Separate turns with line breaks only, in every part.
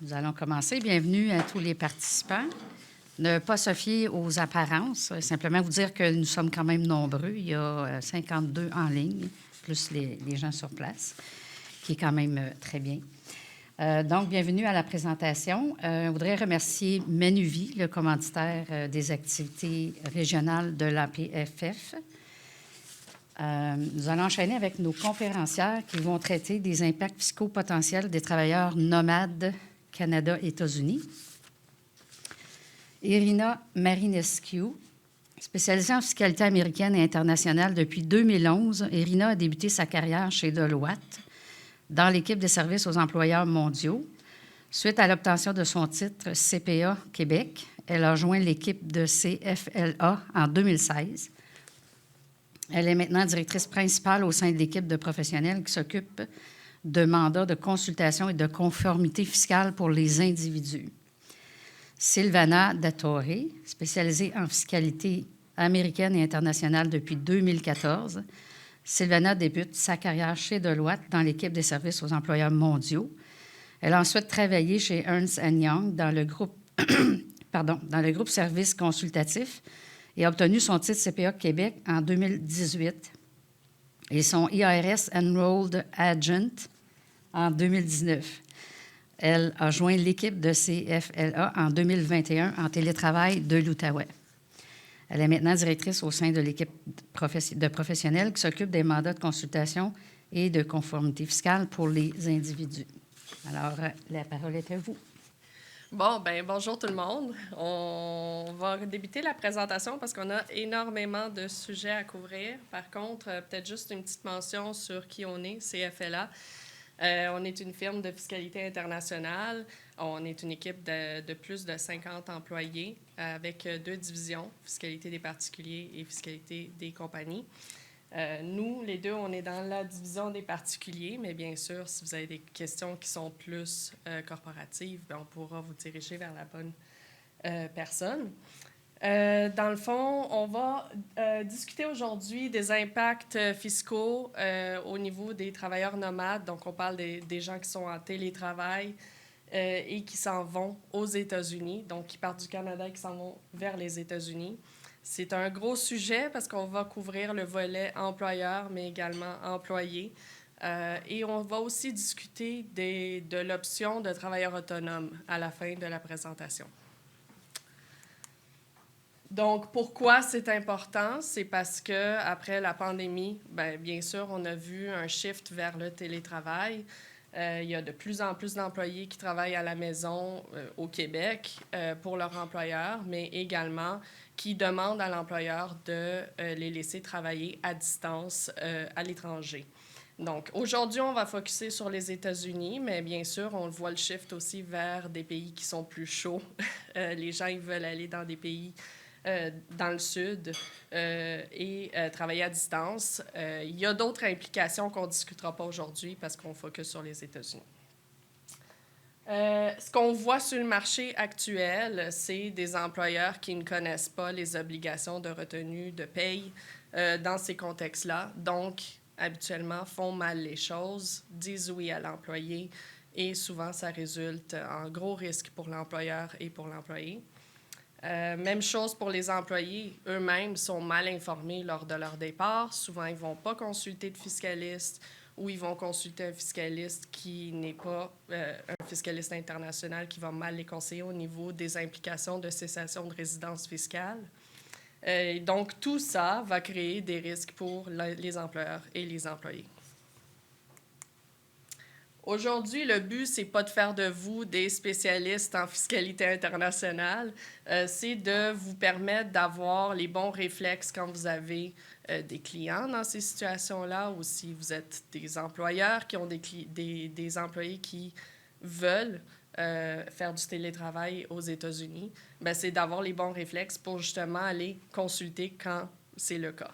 Nous allons commencer. Bienvenue à tous les participants. Ne pas se fier aux apparences, simplement vous dire que nous sommes quand même nombreux. Il y a 52 en ligne, plus les gens sur place, qui est quand même très bien. Donc, bienvenue à la présentation. On voudrait remercier Manuvie, le commanditaire des activités régionales de l'APFF. Nous allons enchaîner avec nos conférencières qui vont traiter des impacts fiscaux potentiels des travailleurs nomades Canada-États-Unis. Irina Marinescu, spécialisée en fiscalité américaine et internationale depuis 2011, Irina a débuté sa carrière chez Deloitte dans l'équipe des services aux employeurs mondiaux. Suite à l'obtention de son titre CPA Québec, elle a joint l'équipe de CFLA en 2016. Elle est maintenant directrice principale au sein de l'équipe de professionnels qui s'occupe de mandats de consultation et de conformité fiscale pour les individus. Silvana Dattore, spécialisée en fiscalité américaine et internationale depuis 2014. Silvana débute sa carrière chez Deloitte dans l'équipe des services aux employeurs mondiaux. Elle a ensuite travaillé chez Ernst & Young dans le groupe services consultatifs et a obtenu son titre CPA Québec en 2018 et son IRS Enrolled Agent en 2019. Elle a joint l'équipe de CFLA en 2021 en télétravail de l'Outaouais. Elle est maintenant directrice au sein de l'équipe de professionnels qui s'occupe des mandats de consultation et de conformité fiscale pour les individus. Alors, la parole est à vous.
Bon, bonjour tout le monde. On va débuter la présentation parce qu'on a énormément de sujets à couvrir. Par contre, peut-être juste une petite mention sur qui on est, CFLA. On est une firme de fiscalité internationale. On est une équipe de plus de 50 employés avec 2 divisions, fiscalité des particuliers et fiscalité des compagnies. Nous, les deux, on est dans la division des particuliers, mais bien sûr, si vous avez des questions qui sont plus corporatives, on pourra vous diriger vers la bonne personne. Dans le fond, on va discuter aujourd'hui des impacts fiscaux au niveau des travailleurs nomades. Donc, on parle des gens qui sont en télétravail et qui s'en vont aux États-Unis, donc qui partent du Canada et qui s'en vont vers les États-Unis. C'est un gros sujet parce qu'on va couvrir le volet employeur, mais également employé. Et on va aussi discuter de l'option de travailleur autonome à la fin de la présentation. Donc, pourquoi c'est important? C'est parce qu'après la pandémie, bien sûr, on a vu un shift vers le télétravail. Il y a de plus en plus d'employés qui travaillent à la maison au Québec pour leur employeur, mais également qui demandent à l'employeur de les laisser travailler à distance à l'étranger. Donc, aujourd'hui, on va focuser sur les États-Unis, mais bien sûr, on voit le shift aussi vers des pays qui sont plus chauds. Les gens, ils veulent aller dans des pays dans le sud et travailler à distance. Il y a d'autres implications qu'on ne discutera pas aujourd'hui parce qu'on focus sur les États-Unis. Ce qu'on voit sur le marché actuel, c'est des employeurs qui ne connaissent pas les obligations de retenue de paye dans ces contextes-là. Donc, habituellement, font mal les choses, disent oui à l'employé et souvent, ça résulte en gros risque pour l'employeur et pour l'employé. Même chose pour les employés. Eux-mêmes sont mal informés lors de leur départ. Souvent, ils ne vont pas consulter de fiscaliste ou ils vont consulter un fiscaliste qui n'est pas un fiscaliste international qui va mal les conseiller au niveau des implications de cessation de résidence fiscale. Donc, tout ça va créer des risques pour les employeurs et les employés. Aujourd'hui, le but, c'est pas de faire de vous des spécialistes en fiscalité internationale, c'est de vous permettre d'avoir les bons réflexes quand vous avez des clients dans ces situations-là ou si vous êtes des employeurs qui ont des employés qui veulent faire du télétravail aux États-Unis, c'est d'avoir les bons réflexes pour justement aller consulter quand c'est le cas.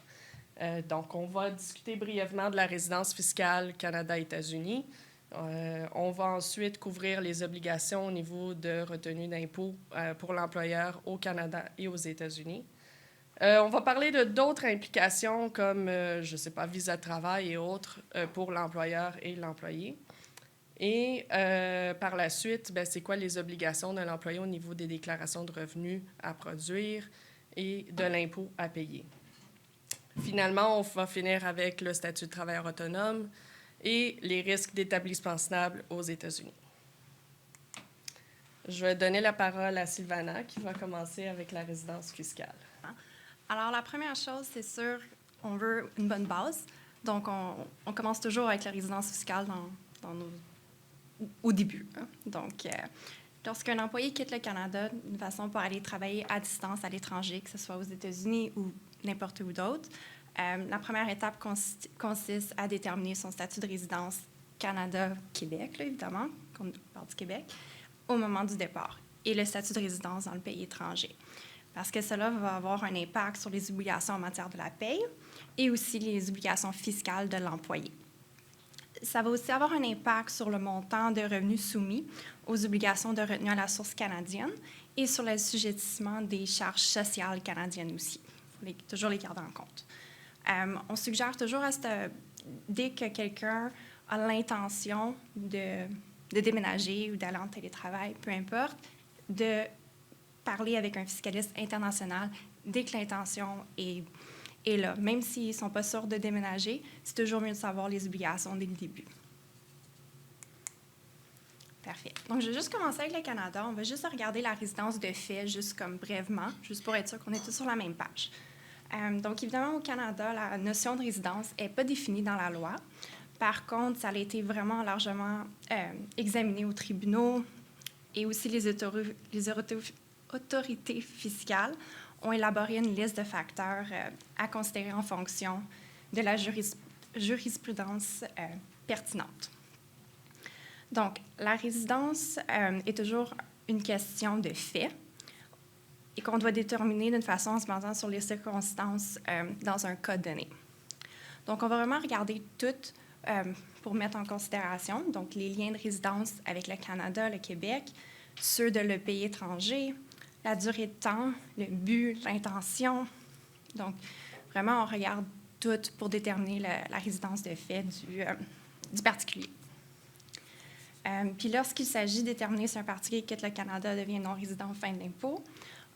Donc, on va discuter brièvement de la résidence fiscale Canada-États-Unis. On va ensuite couvrir les obligations au niveau de retenue d'impôt pour l'employeur au Canada et aux États-Unis. On va parler de d'autres implications comme, visa de travail et autres pour l'employeur et l'employé. Et par la suite, ben, c'est quoi les obligations de l'employé au niveau des déclarations de revenus à produire et de l'impôt à payer. Finalement, on va finir avec le statut de travailleur autonome et les risques d'établissement stable aux États-Unis. Je vais donner la parole à Sylvana qui va commencer avec la résidence fiscale.
Alors, la première chose, c'est sûr, on veut une bonne base. Donc, on commence toujours avec la résidence fiscale au début. Hein. Donc, lorsqu'un employé quitte le Canada d'une façon pour aller travailler à distance à l'étranger, que ce soit aux États-Unis ou n'importe où d'autre, la première étape consiste à déterminer son statut de résidence Canada-Québec, là, évidemment, qu'on parle du Québec, au moment du départ, et le statut de résidence dans le pays étranger. Parce que cela va avoir un impact sur les obligations en matière de la paye et aussi les obligations fiscales de l'employé. Ça va aussi avoir un impact sur le montant de revenus soumis aux obligations de retenue à la source canadienne et sur l'assujettissement des charges sociales canadiennes aussi. Il faut toujours les garder en compte. On suggère toujours, dès que quelqu'un a l'intention de déménager ou d'aller en télétravail, peu importe, de parler avec un fiscaliste international dès que l'intention est là. Même s'ils ne sont pas sûrs de déménager, c'est toujours mieux de savoir les obligations dès le début. Parfait. Donc, je vais juste commencer avec le Canada. On va juste regarder la résidence de fait, juste comme brièvement, juste pour être sûr qu'on est tous sur la même page. Donc, évidemment, au Canada, la notion de résidence n'est pas définie dans la loi. Par contre, ça a été vraiment largement examiné aux tribunaux et aussi les autorités fiscales ont élaboré une liste de facteurs à considérer en fonction de la jurisprudence pertinente. Donc, la résidence est toujours une question de fait et qu'on doit déterminer d'une façon en se basant sur les circonstances dans un cas donné. Donc, on va vraiment regarder tout pour mettre en considération, donc les liens de résidence avec le Canada, le Québec, ceux de le pays étranger, la durée de temps, le but, l'intention. Donc, vraiment, on regarde tout pour déterminer la résidence de fait du particulier. Puis lorsqu'il s'agit de déterminer si un particulier qui quitte le Canada devient non-résident fin de l'impôt,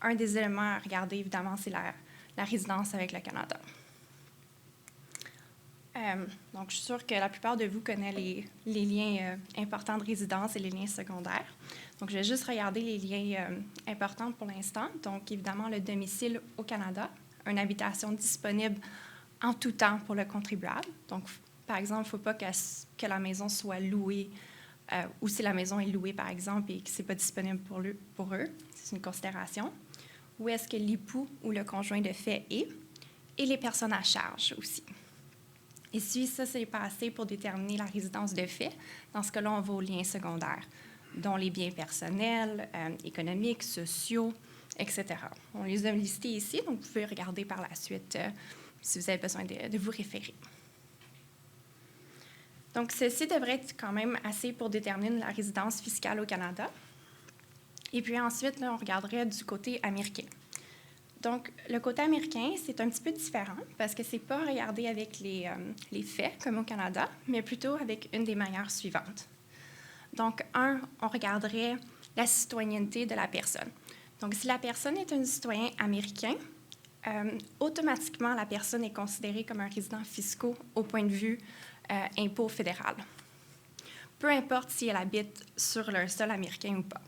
un des éléments à regarder, évidemment, c'est la résidence avec le Canada. Donc, je suis sûre que la plupart de vous connaissent les liens importants de résidence et les liens secondaires. Donc, je vais juste regarder les liens importants pour l'instant. Donc, évidemment, le domicile au Canada, une habitation disponible en tout temps pour le contribuable. Donc, par exemple, il ne faut pas que la maison soit louée ou si la maison est louée, par exemple, et que ce n'est pas disponible pour eux. C'est une considération. Où est-ce que l'époux ou le conjoint de fait est? Et les personnes à charge aussi. Et si ça, c'est passé pour déterminer la résidence de fait, dans ce cas-là, on va aux liens secondaires, dont les biens personnels, économiques, sociaux, etc. On les a listés ici, donc vous pouvez regarder par la suite si vous avez besoin de vous référer. Donc, ceci devrait être quand même assez pour déterminer la résidence fiscale au Canada. Et puis ensuite, là, on regarderait du côté américain. Donc, le côté américain, c'est un petit peu différent parce que ce n'est pas regardé avec les faits, comme au Canada, mais plutôt avec une des manières suivantes. Donc, on regarderait la citoyenneté de la personne. Donc, si la personne est un citoyen américain, automatiquement, la personne est considérée comme un résident fiscal au point de vue impôt fédéral. Peu importe si elle habite sur le sol américain ou pas.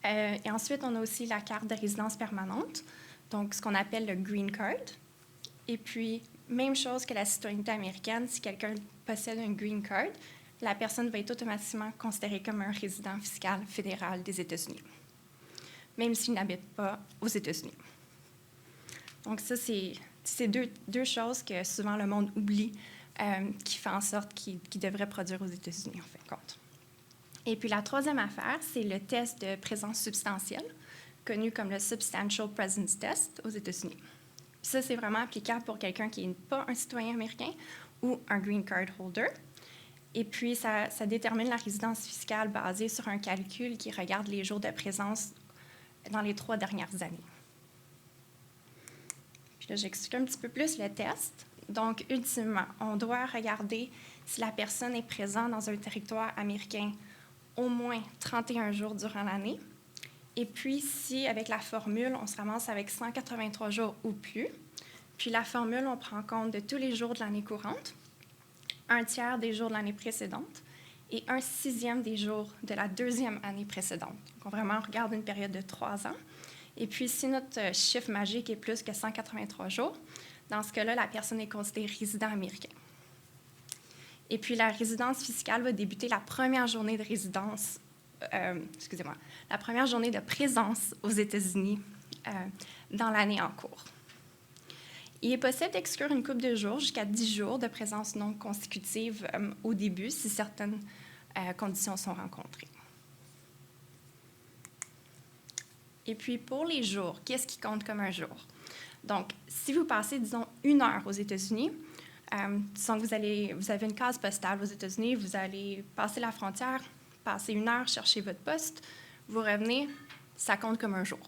Et ensuite, on a aussi la carte de résidence permanente, donc ce qu'on appelle le Green Card. Et puis, même chose que la citoyenneté américaine, si quelqu'un possède un Green Card, la personne va être automatiquement considérée comme un résident fiscal fédéral des États-Unis, même s'il n'habite pas aux États-Unis. Donc ça, c'est deux choses que souvent le monde oublie, qui fait en sorte qu'il devrait produire aux États-Unis, en fin de compte. Et puis la troisième affaire, c'est le test de présence substantielle, connu comme le Substantial Presence Test aux États-Unis. Puis ça, c'est vraiment applicable pour quelqu'un qui n'est pas un citoyen américain ou un Green Card holder. Et puis, ça détermine la résidence fiscale basée sur un calcul qui regarde les jours de présence dans les 3 dernières années. Puis là, j'explique un petit peu plus le test. Donc, ultimement, on doit regarder si la personne est présente dans un territoire américain au moins 31 jours durant l'année. Et puis, si avec la formule, on se ramasse avec 183 jours ou plus, puis la formule, on prend en compte de tous les jours de l'année courante, un tiers des jours de l'année précédente et un sixième des jours de la deuxième année précédente. Donc, on vraiment regarde une période de 3 ans. Et puis, si notre chiffre magique est plus que 183 jours, dans ce cas-là, la personne est considérée résident américain. Et puis, la résidence fiscale va débuter la première journée de résidence, la première journée de présence aux États-Unis dans l'année en cours. Il est possible d'exclure une couple de jours, jusqu'à 10 jours de présence non consécutive au début, si certaines conditions sont rencontrées. Et puis, pour les jours, qu'est-ce qui compte comme un jour? Donc, si vous passez, disons, 1 heure aux États-Unis, disons que vous avez une case postale aux États-Unis, vous allez passer la frontière, passer 1 heure, chercher votre poste, vous revenez, ça compte comme un jour.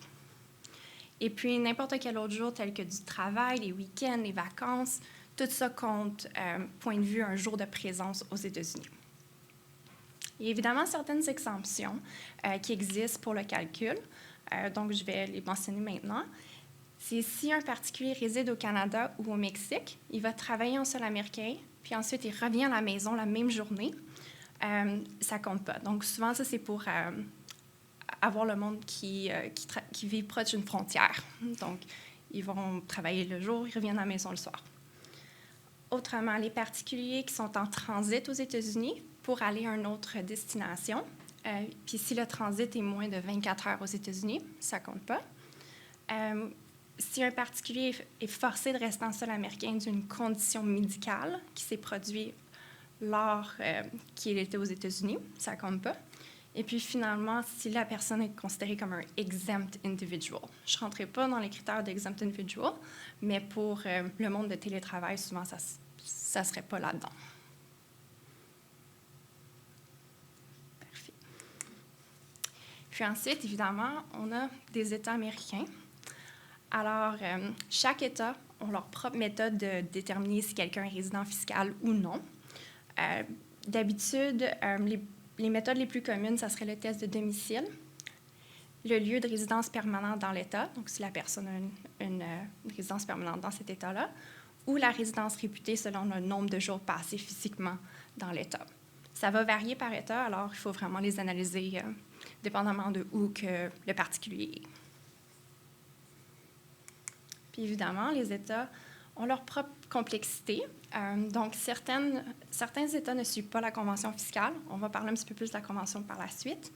Et puis, n'importe quel autre jour, tel que du travail, les week-ends, les vacances, tout ça compte, point de vue, un jour de présence aux États-Unis. Il y a évidemment certaines exemptions qui existent pour le calcul, donc je vais les mentionner maintenant. C'est si un particulier réside au Canada ou au Mexique, il va travailler en sol américain, puis ensuite il revient à la maison la même journée, ça ne compte pas. Donc souvent, ça, c'est pour avoir le monde qui vit proche d'une frontière. Donc, ils vont travailler le jour, ils reviennent à la maison le soir. Autrement, les particuliers qui sont en transit aux États-Unis pour aller à une autre destination, puis si le transit est moins de 24 heures aux États-Unis, ça ne compte pas. Si un particulier est forcé de rester en sol américain d'une condition médicale qui s'est produite lors qu'il était aux États-Unis, ça ne compte pas. Et puis finalement, si la personne est considérée comme un exempt individual. Je ne rentrerai pas dans les critères d'exempt individual, mais pour le monde de télétravail, souvent, ça ne serait pas là-dedans. Parfait. Puis ensuite, évidemment, on a des États américains. Alors, chaque État a leur propre méthode de déterminer si quelqu'un est résident fiscal ou non. D'habitude, les méthodes les plus communes, ça serait le test de domicile, le lieu de résidence permanente dans l'État, donc si la personne a une résidence permanente dans cet État-là, ou la résidence réputée selon le nombre de jours passés physiquement dans l'État. Ça va varier par État, alors il faut vraiment les analyser dépendamment de où que le particulier est. Puis évidemment, les États ont leur propre complexité. Donc, certains États ne suivent pas la Convention fiscale. On va parler un petit peu plus de la Convention par la suite.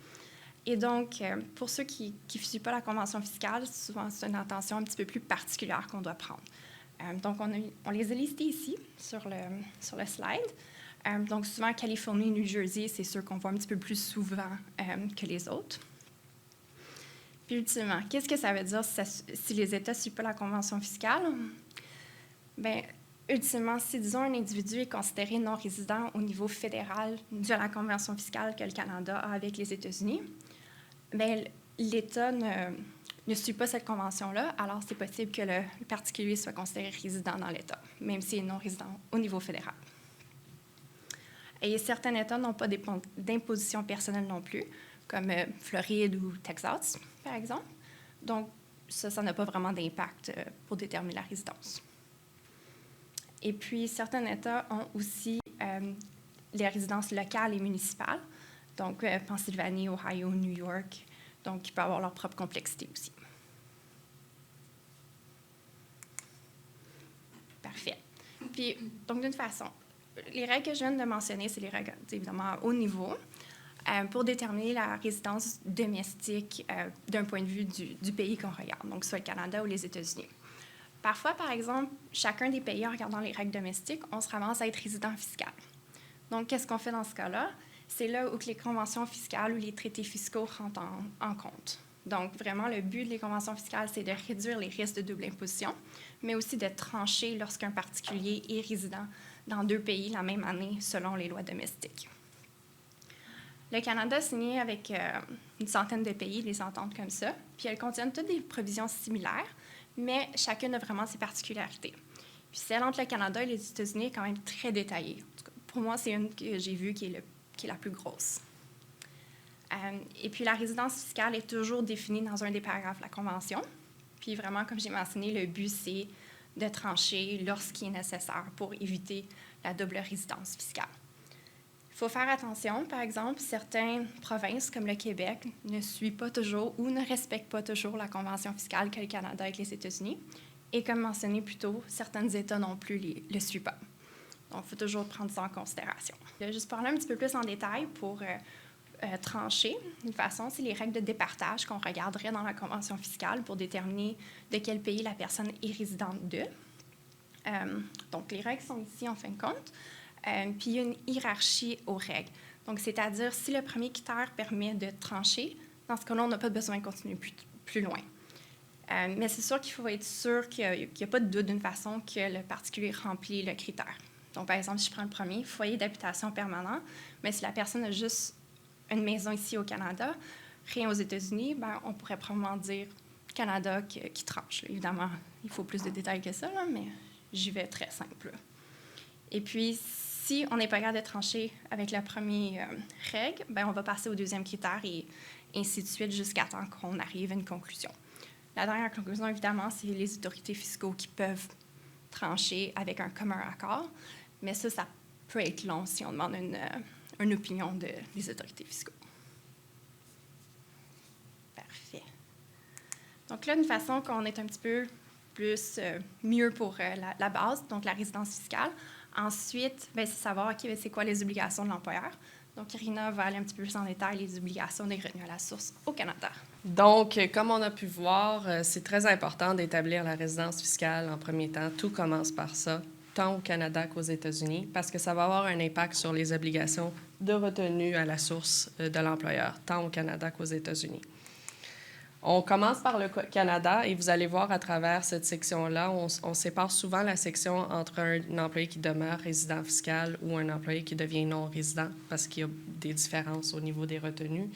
Et donc, pour ceux qui ne suivent pas la Convention fiscale, souvent, c'est une attention un petit peu plus particulière qu'on doit prendre. Donc, on les a listés ici, sur le slide. Donc, souvent, Californie, New Jersey, c'est ceux qu'on voit un petit peu plus souvent que les autres. Puis, ultimement, qu'est-ce que ça veut dire si les États ne suivent pas la Convention fiscale? Bien, ultimement, si, disons, un individu est considéré non résident au niveau fédéral dû à la convention fiscale que le Canada a avec les États-Unis, bien, l'État ne suit pas cette convention-là, alors c'est possible que le particulier soit considéré résident dans l'État, même s'il est non résident au niveau fédéral. Et certains États n'ont pas d'imposition personnelle non plus, comme Floride ou Texas, par exemple. Donc, ça n'a pas vraiment d'impact pour déterminer la résidence. Et puis, certains États ont aussi les résidences locales et municipales, donc Pennsylvanie, Ohio, New York, donc qui peuvent avoir leur propre complexité aussi. Parfait. Puis, donc, d'une façon, les règles que je viens de mentionner, c'est les règles, évidemment, à haut niveau, pour déterminer la résidence domestique d'un point de vue du pays qu'on regarde, donc soit le Canada ou les États-Unis. Parfois, par exemple, chacun des pays, en regardant les règles domestiques, on se ramasse à être résident fiscal. Donc, qu'est-ce qu'on fait dans ce cas-là? C'est là où les conventions fiscales ou les traités fiscaux rentrent en compte. Donc, vraiment, le but des conventions fiscales, c'est de réduire les risques de double imposition, mais aussi de trancher lorsqu'un particulier est résident dans 2 pays la même année, selon les lois domestiques. Le Canada a signé avec une centaine de pays des ententes comme ça, puis elles contiennent toutes des provisions similaires, mais chacune a vraiment ses particularités. Puis celle entre le Canada et les États-Unis est quand même très détaillée. Pour moi, c'est une que j'ai vue qui est la plus grosse. Et puis, la résidence fiscale est toujours définie dans un des paragraphes de la Convention. Puis, vraiment, comme j'ai mentionné, le but, c'est de trancher lorsqu'il est nécessaire pour éviter la double résidence fiscale. Il faut faire attention, par exemple, certaines provinces, comme le Québec, ne suivent pas toujours ou ne respectent pas toujours la convention fiscale que le Canada avec les États-Unis. Et comme mentionné plus tôt, certains États non plus le suivent pas. Donc, il faut toujours prendre ça en considération. Je vais juste parler un petit peu plus en détail pour trancher. D'une façon, c'est les règles de départage qu'on regarderait dans la convention fiscale pour déterminer de quel pays la personne est résidente de. Donc, les règles sont ici en fin de compte. Puis, il y a une hiérarchie aux règles. Donc, c'est-à-dire, si le premier critère permet de trancher, dans ce cas-là, on n'a pas besoin de continuer plus loin. Mais c'est sûr qu'il faut être sûr qu'il n'y a pas de doute d'une façon que le particulier remplit le critère. Donc, par exemple, si je prends le premier, foyer d'habitation permanent, mais si la personne a juste une maison ici au Canada, rien aux États-Unis, ben, on pourrait probablement dire Canada qui tranche. Là. Évidemment, il faut plus de détails que ça, là, mais j'y vais très simple. Et puis, si on n'est pas capable de trancher avec la première règle, ben, on va passer au deuxième critère et ainsi de suite jusqu'à temps qu'on arrive à une conclusion. La dernière conclusion, évidemment, c'est les autorités fiscaux qui peuvent trancher avec un commun accord, mais ça peut être long si on demande une opinion des autorités fiscaux. Parfait. Donc là, d'une façon qu'on est un petit peu plus mieux pour la base, donc la résidence fiscale. Ensuite, c'est savoir c'est quoi les obligations de l'employeur. Donc, Irina va aller un petit peu plus en détail les obligations des revenus à la source au Canada.
Donc, comme on a pu voir, c'est très important d'établir la résidence fiscale en premier temps. Tout commence par ça, tant au Canada qu'aux États-Unis, parce que ça va avoir un impact sur les obligations de retenue à la source de l'employeur, tant au Canada qu'aux États-Unis. On commence par le Canada et vous allez voir à travers cette section-là, on sépare souvent la section entre un employé qui demeure résident fiscal ou un employé qui devient non-résident parce qu'il y a des différences au niveau des retenues.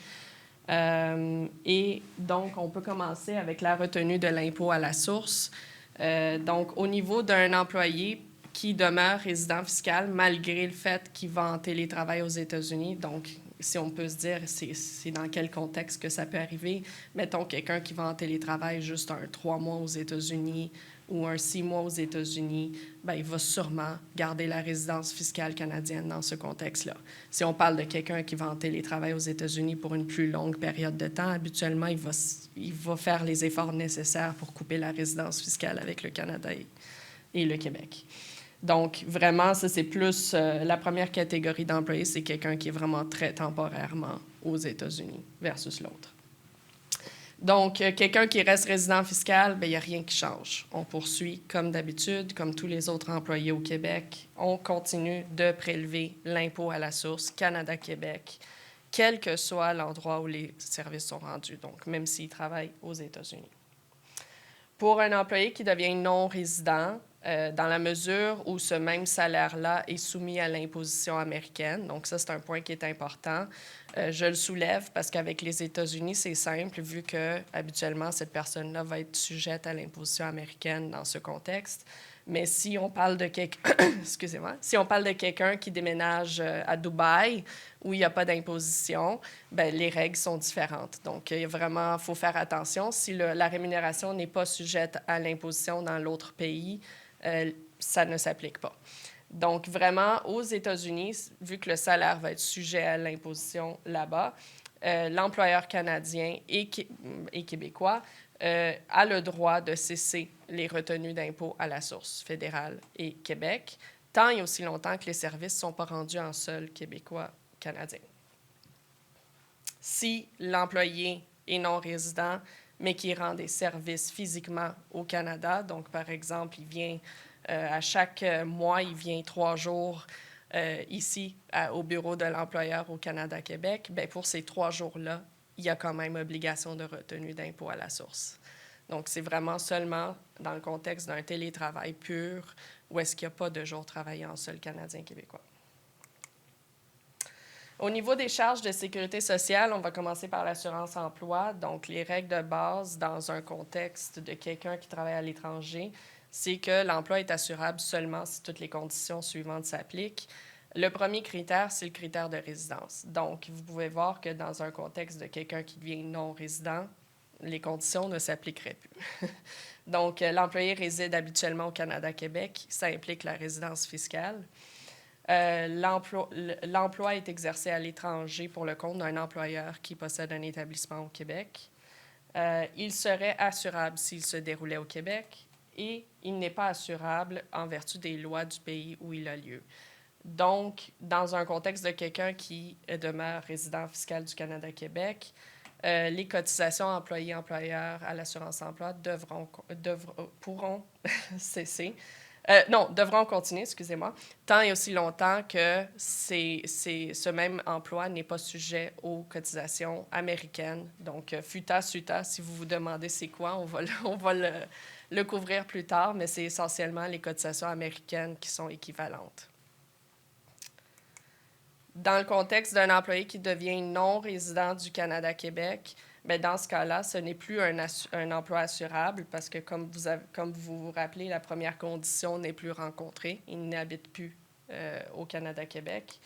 Et donc, on peut commencer avec la retenue de l'impôt à la source. Donc, au niveau d'un employé qui demeure résident fiscal malgré le fait qu'il va en télétravail aux États-Unis, donc si on peut se dire, c'est dans quel contexte que ça peut arriver. Mettons quelqu'un qui va en télétravail juste un 3 mois aux États-Unis ou un 6 mois aux États-Unis, bien, il va sûrement garder la résidence fiscale canadienne dans ce contexte-là. Si on parle de quelqu'un qui va en télétravail aux États-Unis pour une plus longue période de temps, habituellement, il va faire les efforts nécessaires pour couper la résidence fiscale avec le Canada et le Québec. Donc, vraiment, ça, c'est plus la première catégorie d'employés, c'est quelqu'un qui est vraiment très temporairement aux États-Unis versus l'autre. Donc, quelqu'un qui reste résident fiscal, bien, il n'y a rien qui change. On poursuit comme d'habitude, comme tous les autres employés au Québec. On continue de prélever l'impôt à la source Canada-Québec, quel que soit l'endroit où les services sont rendus, donc même s'il travaille aux États-Unis. Pour un employé qui devient non-résident, dans la mesure où ce même salaire-là est soumis à l'imposition américaine. Donc, ça, c'est un point qui est important. Je le soulève parce qu'avec les États-Unis, c'est simple, vu que habituellement, cette personne-là va être sujette à l'imposition américaine dans ce contexte. Mais si on parle de si on parle de quelqu'un qui déménage à Dubaï, où il n'y a pas d'imposition, bien, les règles sont différentes. Donc, il faut faire attention. Si la rémunération n'est pas sujette à l'imposition dans l'autre pays, ça ne s'applique pas. Donc, vraiment, aux États-Unis, vu que le salaire va être sujet à l'imposition là-bas, l'employeur canadien et québécois a le droit de cesser les retenues d'impôt à la source fédérale et Québec, tant et aussi longtemps que les services ne sont pas rendus en sol québécois-canadien. Si l'employé est non-résident, mais qui rend des services physiquement au Canada. Donc, par exemple, il vient à chaque mois, il vient 3 jours ici au bureau de l'employeur au Canada-Québec. Bien, pour ces 3 jours-là, il y a quand même obligation de retenue d'impôt à la source. Donc, c'est vraiment seulement dans le contexte d'un télétravail pur où est-ce qu'il n'y a pas de jours travaillés en sol canadien-québécois. Au niveau des charges de sécurité sociale, on va commencer par l'assurance-emploi. Donc, les règles de base dans un contexte de quelqu'un qui travaille à l'étranger, c'est que l'emploi est assurable seulement si toutes les conditions suivantes s'appliquent. Le premier critère, c'est le critère de résidence. Donc, vous pouvez voir que dans un contexte de quelqu'un qui devient non-résident, les conditions ne s'appliqueraient plus. Donc, l'employé réside habituellement au Canada-Québec. Ça implique la résidence fiscale. L'emploi est exercé à l'étranger pour le compte d'un employeur qui possède un établissement au Québec. Il serait assurable s'il se déroulait au Québec et il n'est pas assurable en vertu des lois du pays où il a lieu. Donc, dans un contexte de quelqu'un qui demeure résident fiscal du Canada-Québec, les cotisations employés-employeurs à l'assurance-emploi pourront cesser. Devront continuer, excusez-moi, tant et aussi longtemps que ce même emploi n'est pas sujet aux cotisations américaines. Donc, FUTA, SUTA, si vous vous demandez c'est quoi, on va le couvrir plus tard, mais c'est essentiellement les cotisations américaines qui sont équivalentes. Dans le contexte d'un employé qui devient non-résident du Canada-Québec, bien, dans ce cas-là, ce n'est plus un emploi assurable parce que, comme vous vous rappelez, la première condition n'est plus rencontrée. Il n'habite plus au Canada-Québec.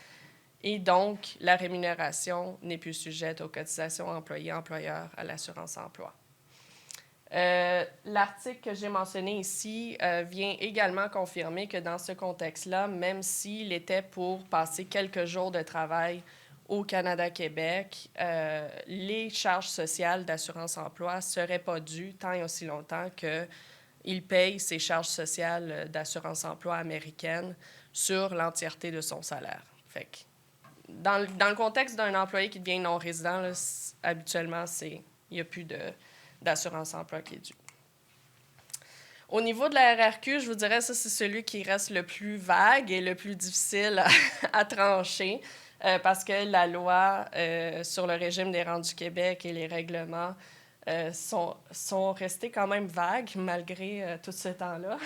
Et donc, la rémunération n'est plus sujette aux cotisations employés-employeurs à l'assurance-emploi. L'article que j'ai mentionné ici vient également confirmer que dans ce contexte-là, même s'il était pour passer quelques jours de travail au Canada-Québec, les charges sociales d'assurance-emploi ne seraient pas dues tant et aussi longtemps qu'il paye ses charges sociales d'assurance-emploi américaine sur l'entièreté de son salaire. Fait que dans le contexte d'un employé qui devient non-résident, là, habituellement, il n'y a plus d'assurance-emploi qui est due. Au niveau de la RRQ, je vous dirais ça, c'est celui qui reste le plus vague et le plus difficile à trancher parce que la loi sur le régime des rentes du Québec et les règlements sont restés quand même vagues malgré tout ce temps-là.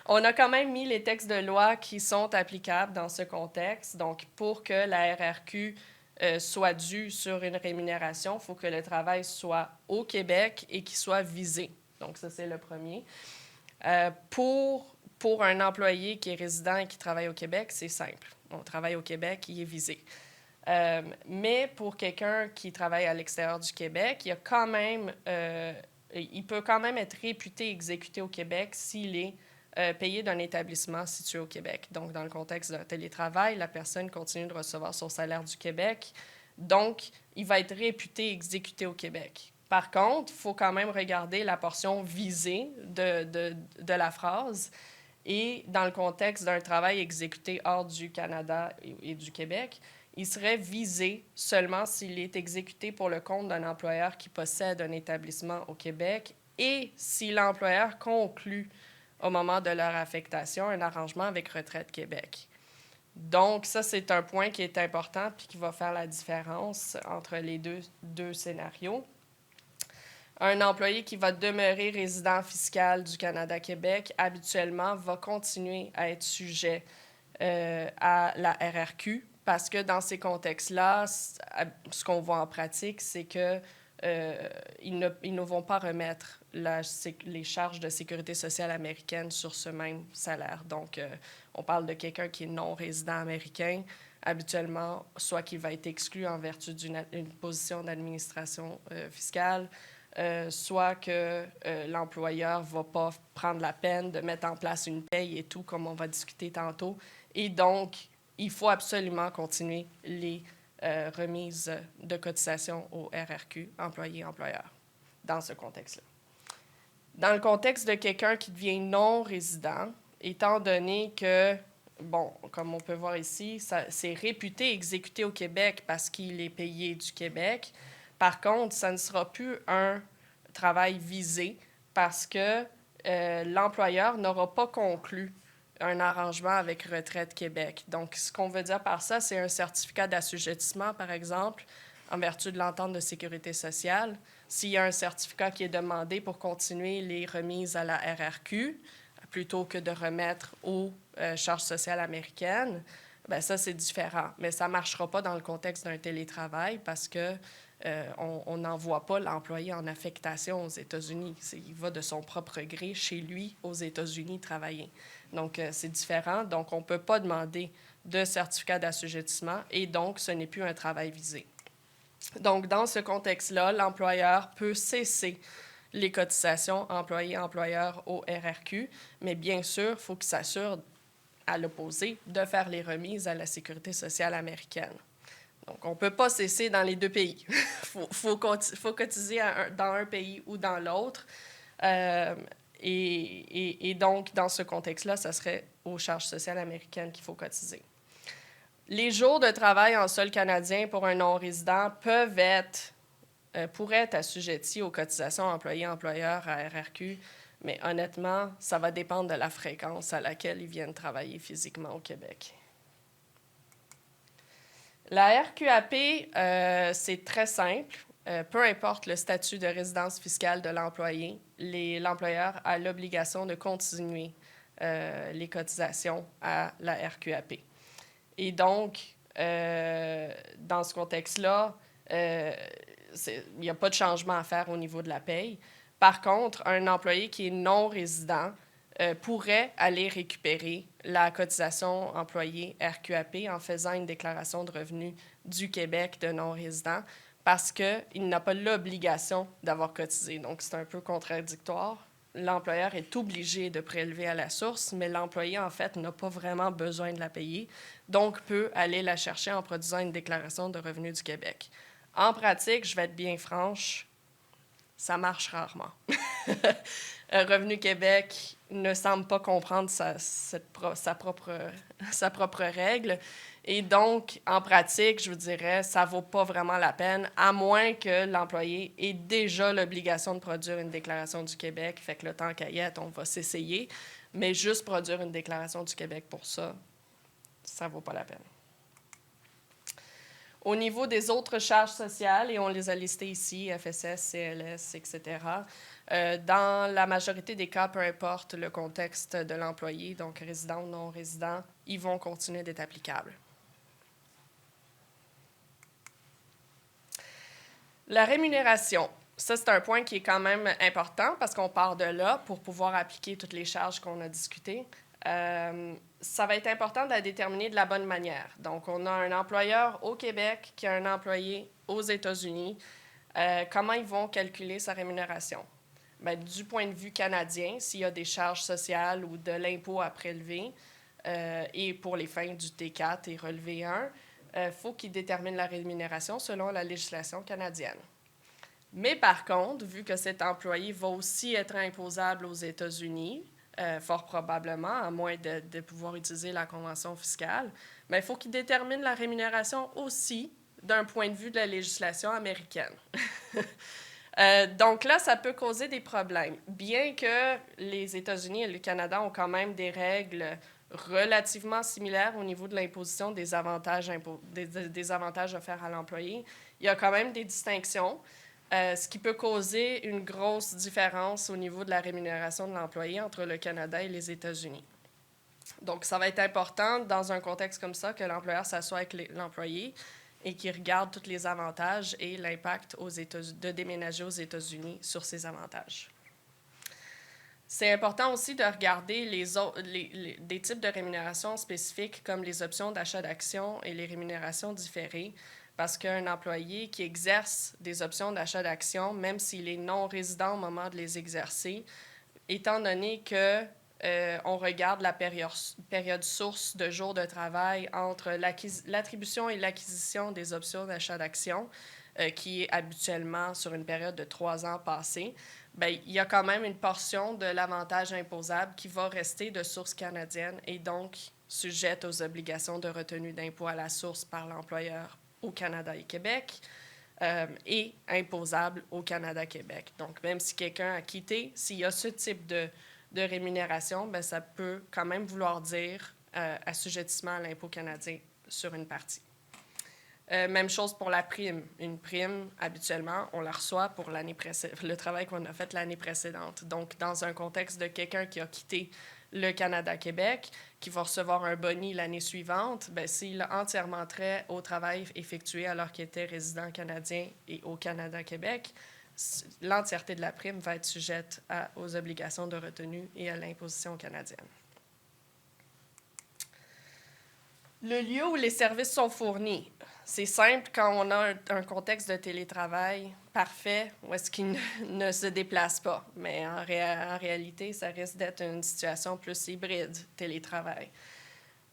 On a quand même mis les textes de loi qui sont applicables dans ce contexte. Donc, pour que la RRQ soit due sur une rémunération, il faut que le travail soit au Québec et qu'il soit visé. Donc, ça, c'est le premier. Pour un employé qui est résident et qui travaille au Québec, c'est simple. On travaille au Québec, il est visé. Mais pour quelqu'un qui travaille à l'extérieur du Québec, il peut quand même être réputé exécuté au Québec s'il est payé d'un établissement situé au Québec. Donc, dans le contexte d'un télétravail, la personne continue de recevoir son salaire du Québec. Donc, il va être réputé exécuté au Québec. Par contre, il faut quand même regarder la portion visée de la phrase. Et dans le contexte d'un travail exécuté hors du Canada et du Québec, il serait visé seulement s'il est exécuté pour le compte d'un employeur qui possède un établissement au Québec et si l'employeur conclut au moment de leur affectation un arrangement avec Retraite Québec. Donc, ça, c'est un point qui est important puis qui va faire la différence entre les deux scénarios. Un employé qui va demeurer résident fiscal du Canada-Québec, habituellement, va continuer à être sujet à la RRQ parce que dans ces contextes-là, ce qu'on voit en pratique, c'est que ils ne vont pas remettre les charges de sécurité sociale américaine sur ce même salaire. Donc, on parle de quelqu'un qui est non-résident américain, habituellement, soit qu'il va être exclu en vertu d'une position d'administration fiscale, soit que l'employeur ne va pas prendre la peine de mettre en place une paye et tout, comme on va discuter tantôt. Et donc, il faut absolument continuer les remises de cotisation au RRQ, employé-employeur, dans ce contexte-là. Dans le contexte de quelqu'un qui devient non-résident, étant donné que, bon, comme on peut voir ici, c'est réputé exécuté au Québec parce qu'il est payé du Québec. Par contre, ça ne sera plus un travail visé parce que l'employeur n'aura pas conclu un arrangement avec Retraite Québec. Donc, ce qu'on veut dire par ça, c'est un certificat d'assujettissement, par exemple, en vertu de l'entente de sécurité sociale. S'il y a un certificat qui est demandé pour continuer les remises à la RRQ, plutôt que de remettre aux charges sociales américaines, bien ça, c'est différent. Mais ça ne marchera pas dans le contexte d'un télétravail parce que on n'envoie pas l'employé en affectation aux États-Unis. Il va de son propre gré chez lui aux États-Unis travailler. Donc, c'est différent. Donc, on ne peut pas demander de certificat d'assujettissement et donc ce n'est plus un travail visé. Donc, dans ce contexte-là, l'employeur peut cesser les cotisations employés-employeurs au RRQ, mais bien sûr, il faut qu'il s'assure, à l'opposé, de faire les remises à la Sécurité sociale américaine. Donc, on ne peut pas cesser dans les deux pays. Il faut cotiser dans un pays ou dans l'autre. Et donc, dans ce contexte-là, ça serait aux charges sociales américaines qu'il faut cotiser. Les jours de travail en sol canadien pour un non-résident pourraient être assujettis aux cotisations employés-employeurs à RRQ, mais honnêtement, ça va dépendre de la fréquence à laquelle ils viennent travailler physiquement au Québec. La RQAP, c'est très simple. Peu importe le statut de résidence fiscale de l'employé, l'employeur a l'obligation de continuer les cotisations à la RQAP. Et donc, dans ce contexte-là, il n'y a pas de changement à faire au niveau de la paye. Par contre, un employé qui est non résident pourrait aller récupérer la cotisation employée RQAP en faisant une déclaration de revenus du Québec de non-résident parce qu'il n'a pas l'obligation d'avoir cotisé. Donc, c'est un peu contradictoire. L'employeur est obligé de prélever à la source, mais l'employé, en fait, n'a pas vraiment besoin de la payer, donc peut aller la chercher en produisant une déclaration de revenus du Québec. En pratique, je vais être bien franche, ça marche rarement. Revenu Québec ne semble pas comprendre sa propre règle. Et donc, en pratique, je vous dirais, ça ne vaut pas vraiment la peine, à moins que l'employé ait déjà l'obligation de produire une déclaration du Québec. Fait que le temps qu'à y être, on va s'essayer. Mais juste produire une déclaration du Québec pour ça, ça ne vaut pas la peine. Au niveau des autres charges sociales, et on les a listées ici, FSS, CLS, etc., dans la majorité des cas, peu importe le contexte de l'employé, donc résident ou non résident, ils vont continuer d'être applicables. La rémunération. Ça, c'est un point qui est quand même important parce qu'on part de là pour pouvoir appliquer toutes les charges qu'on a discutées. Ça va être important de la déterminer de la bonne manière. Donc, on a un employeur au Québec qui a un employé aux États-Unis. Comment ils vont calculer sa rémunération? Bien, du point de vue canadien, s'il y a des charges sociales ou de l'impôt à prélever, et pour les fins du T4 et relevé 1, il faut qu'ils déterminent la rémunération selon la législation canadienne. Mais par contre, vu que cet employé va aussi être imposable aux États-Unis, fort probablement, à moins de pouvoir utiliser la convention fiscale, mais il faut qu'il détermine la rémunération aussi d'un point de vue de la législation américaine. Donc là, ça peut causer des problèmes. Bien que les États-Unis et le Canada ont quand même des règles relativement similaires au niveau de l'imposition des avantages offerts à l'employé, il y a quand même des distinctions. Ce qui peut causer une grosse différence au niveau de la rémunération de l'employé entre le Canada et les États-Unis. Donc, ça va être important, dans un contexte comme ça, que l'employeur s'assoie avec l'employé et qu'il regarde tous les avantages et l'impact de déménager aux États-Unis sur ces avantages. C'est important aussi de regarder des types de rémunération spécifiques comme les options d'achat d'actions et les rémunérations différées, parce qu'un employé qui exerce des options d'achat d'actions, même s'il est non résident au moment de les exercer, étant donné que on regarde la période source de jours de travail entre l'attribution et l'acquisition des options d'achat d'actions, qui est habituellement sur une période de 3 ans passés, bien, il y a quand même une portion de l'avantage imposable qui va rester de source canadienne et donc sujette aux obligations de retenue d'impôt à la source par l'employeur au Canada et Québec et imposable au Canada-Québec. Donc, même si quelqu'un a quitté, s'il y a ce type de rémunération, bien, ça peut quand même vouloir dire assujettissement à l'impôt canadien sur une partie. Même chose pour la prime. Une prime, habituellement, on la reçoit pour le travail qu'on a fait l'année précédente. Donc, dans un contexte de quelqu'un qui a quitté le Canada-Québec, qui va recevoir un boni l'année suivante, bien, s'il a entièrement trait au travail effectué alors qu'il était résident canadien et au Canada-Québec, l'entièreté de la prime va être sujette aux obligations de retenue et à l'imposition canadienne. Le lieu où les services sont fournis. C'est simple quand on a un contexte de télétravail parfait où est-ce qu'il ne se déplace pas. Mais en réalité, ça risque d'être une situation plus hybride, télétravail.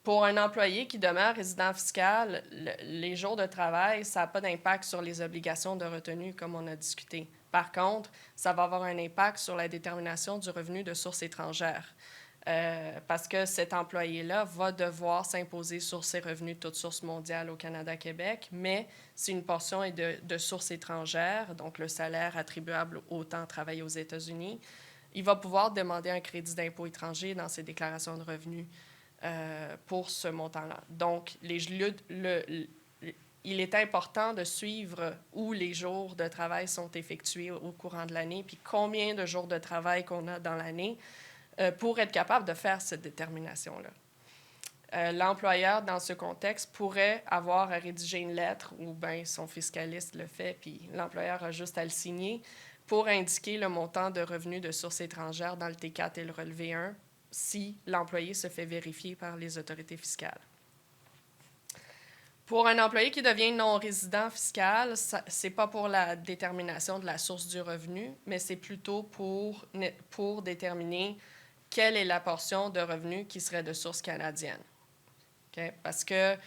Pour un employé qui demeure résident fiscal, les jours de travail, ça n'a pas d'impact sur les obligations de retenue comme on a discuté. Par contre, ça va avoir un impact sur la détermination du revenu de source étrangère. Parce que cet employé-là va devoir s'imposer sur ses revenus toutes sources mondiales au Canada-Québec, mais si une portion est de source étrangère, donc le salaire attribuable au temps travaillé aux États-Unis, il va pouvoir demander un crédit d'impôt étranger dans ses déclarations de revenus pour ce montant-là. Donc, il est important de suivre où les jours de travail sont effectués au courant de l'année, puis combien de jours de travail qu'on a dans l'année, pour être capable de faire cette détermination-là. L'employeur, dans ce contexte, pourrait avoir à rédiger une lettre, ou bien son fiscaliste le fait, puis l'employeur a juste à le signer, pour indiquer le montant de revenus de source étrangère dans le T4 et le relevé 1, si l'employé se fait vérifier par les autorités fiscales. Pour un employé qui devient non-résident fiscal, ce n'est pas pour la détermination de la source du revenu, mais c'est plutôt pour déterminer quelle est la portion de revenus qui serait de source canadienne. Okay? Parce qu'un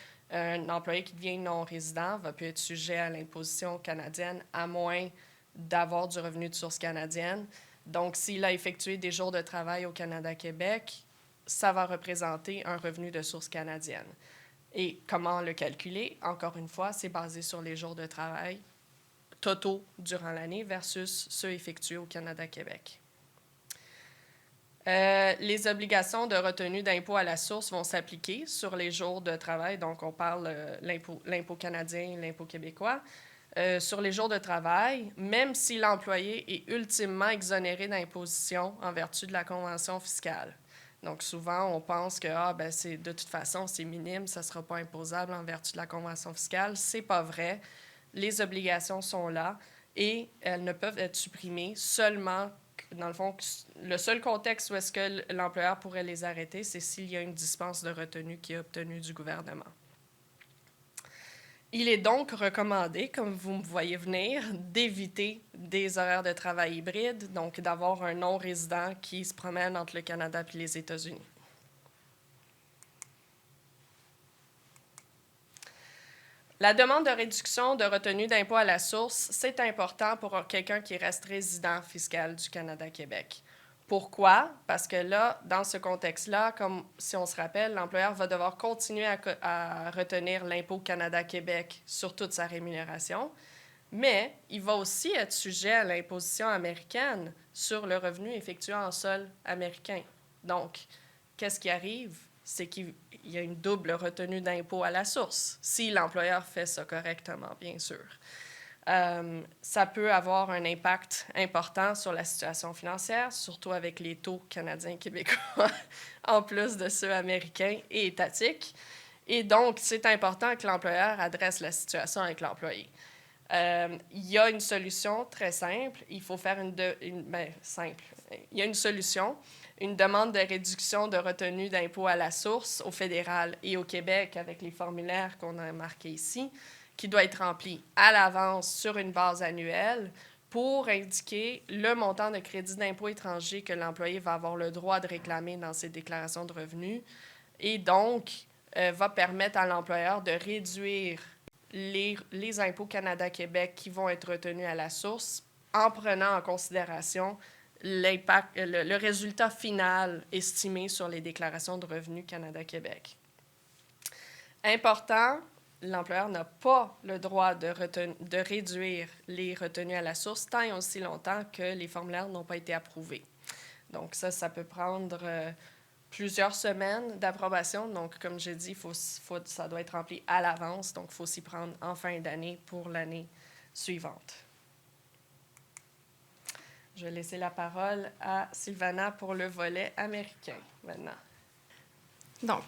employé qui devient non-résident va plus être sujet à l'imposition canadienne à moins d'avoir du revenu de source canadienne. Donc, s'il a effectué des jours de travail au Canada-Québec, ça va représenter un revenu de source canadienne. Et comment le calculer? Encore une fois, c'est basé sur les jours de travail totaux durant l'année versus ceux effectués au Canada-Québec. Les obligations de retenue d'impôt à la source vont s'appliquer sur les jours de travail. Donc, on parle l'impôt canadien et l'impôt québécois. Sur les jours de travail, même si l'employé est ultimement exonéré d'imposition en vertu de la convention fiscale. Donc, souvent, on pense que de toute façon, c'est minime, ça ne sera pas imposable en vertu de la convention fiscale. Ce n'est pas vrai. Les obligations sont là et elles ne peuvent être supprimées seulement, dans le fond, le seul contexte où est-ce que l'employeur pourrait les arrêter, c'est s'il y a une dispense de retenue qui est obtenue du gouvernement. Il est donc recommandé, comme vous me voyez venir, d'éviter des horaires de travail hybrides, donc d'avoir un non-résident qui se promène entre le Canada et les États-Unis. La demande de réduction de retenue d'impôt à la source, c'est important pour quelqu'un qui reste résident fiscal du Canada-Québec. Pourquoi? Parce que là, dans ce contexte-là, comme si on se rappelle, l'employeur va devoir continuer à retenir l'impôt Canada-Québec sur toute sa rémunération, mais il va aussi être sujet à l'imposition américaine sur le revenu effectué en sol américain. Donc, qu'est-ce qui arrive? C'est qu'il y a une double retenue d'impôt à la source, si l'employeur fait ça correctement, bien sûr. Ça peut avoir un impact important sur la situation financière, surtout avec les taux canadiens et québécois, en plus de ceux américains et étatiques. Et donc, c'est important que l'employeur adresse la situation avec l'employé. Il y a une solution très simple. Il faut faire simple. Il y a une solution, une demande de réduction de retenue d'impôt à la source au fédéral et au Québec avec les formulaires qu'on a marqués ici, qui doit être rempli à l'avance sur une base annuelle pour indiquer le montant de crédit d'impôt étranger que l'employé va avoir le droit de réclamer dans ses déclarations de revenus et donc va permettre à l'employeur de réduire les impôts Canada-Québec qui vont être retenus à la source en prenant en considération l'impact, le résultat final estimé sur les déclarations de revenus Canada-Québec. Important, l'employeur n'a pas le droit de réduire les retenues à la source tant et aussi longtemps que les formulaires n'ont pas été approuvés. Donc ça peut prendre plusieurs semaines d'approbation. Donc, comme j'ai dit, ça doit être rempli à l'avance. Donc, il faut s'y prendre en fin d'année pour l'année suivante. Je vais laisser la parole à Sylvana pour le volet américain maintenant.
Donc,